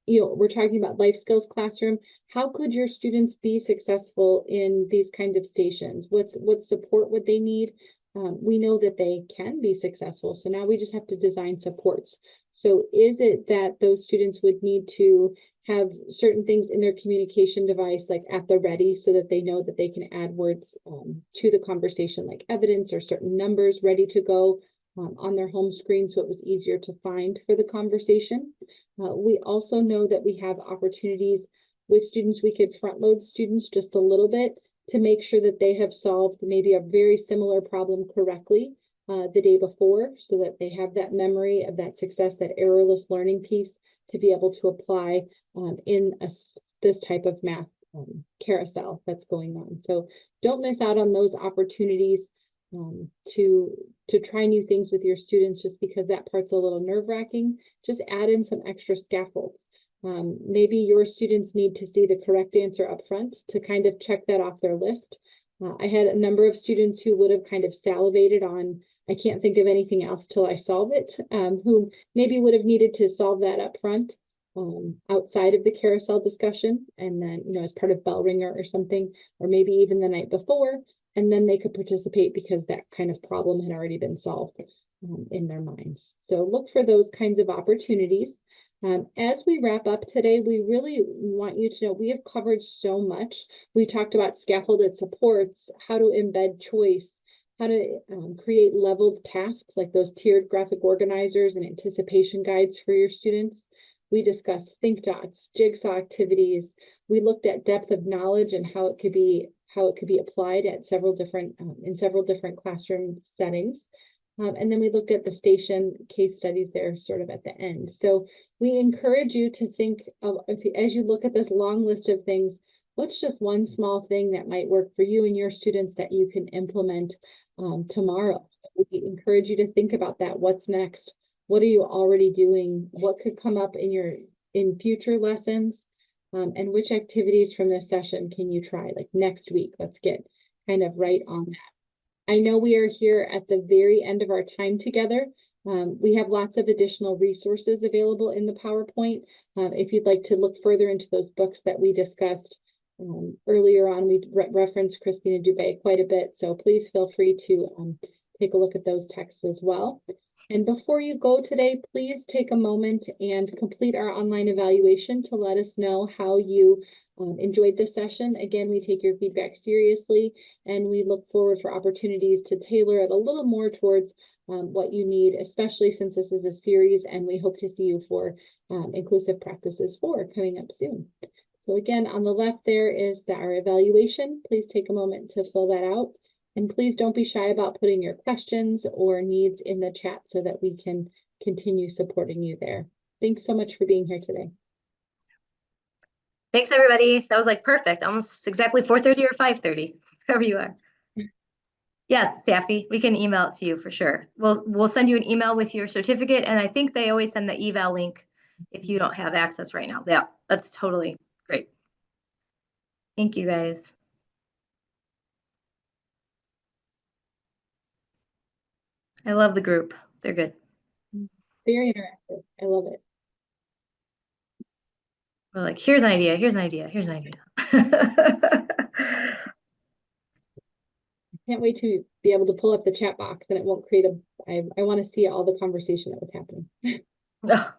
you know, we're talking about life skills classroom, how could your students be successful in these kind of stations? What support would they need? We know that they can be successful, so now we just have to design supports. So is it that those students would need to have certain things in their communication device, like at the ready, so that they know that they can add words to the conversation, like evidence or certain numbers ready to go on their home screen, so it was easier to find for the conversation? We also know that we have opportunities with students. We could front load students just a little bit to make sure that they have solved maybe a very similar problem correctly the day before, so that they have that memory of that success, that errorless learning piece to be able to apply in this type of math carousel that's going on. So don't miss out on those opportunities to try new things with your students, just because that part's a little nerve-wracking. Just add in some extra scaffolds. Maybe your students need to see the correct answer up front to kind of check that off their list. I had a number of students who would have kind of salivated on I can't think of anything else till I solve it, who maybe would have needed to solve that up front, outside of the carousel discussion, and then, you know, as part of bell ringer or something, or maybe even the night before, and then they could participate because that kind of problem had already been solved in their minds. So look for those kinds of opportunities. As we wrap up today, we really want you to know we have covered so much. We talked about scaffolded supports, how to embed choice, how to create leveled tasks like those tiered graphic organizers and anticipation guides for your students. We discussed think dots, jigsaw activities. We looked at depth of knowledge and how it could be applied at several different in several different classroom settings. And then we looked at the station case studies there sort of at the end. So we encourage you to think of, as you look at this long list of things, what's just one small thing that might work for you and your students that you can implement tomorrow. We encourage you to think about that. What's next? What are you already doing? What could come up in future lessons? And which activities from this session can you try? Like next week, let's get kind of right on that. I know we are here at the very end of our time together. We have lots of additional resources available in the PowerPoint. If you'd like to look further into those books that we discussed earlier on, we referenced Christina Dubé quite a bit, so please feel free to take a look at those texts as well. And before you go today, please take a moment and complete our online evaluation to let us know how you enjoyed this session. Again, we take your feedback seriously, and we look forward for opportunities to tailor it a little more towards what you need, especially since this is a series, and we hope to see you for Inclusive Practices 4 coming up soon. So again, on the left there is our evaluation. Please take a moment to fill that out. And please don't be shy about putting your questions or needs in the chat so that we can continue supporting you there. Thanks so much for being here today. Thanks, everybody. That was like perfect. Almost exactly 4:30 or 5:30, wherever you are. Yes, Staffy, we can email it to you for sure. We'll send you an email with your certificate, and I think they always send the eval link if you don't have access right now. Yeah, that's totally great. Thank you, guys. I love the group. They're good. Very interactive. I love it. We're like, here's an idea, here's an idea, here's an idea. Can't wait to be able to pull up the chat box, and it won't create I want to see all the conversation that was happening. Oh,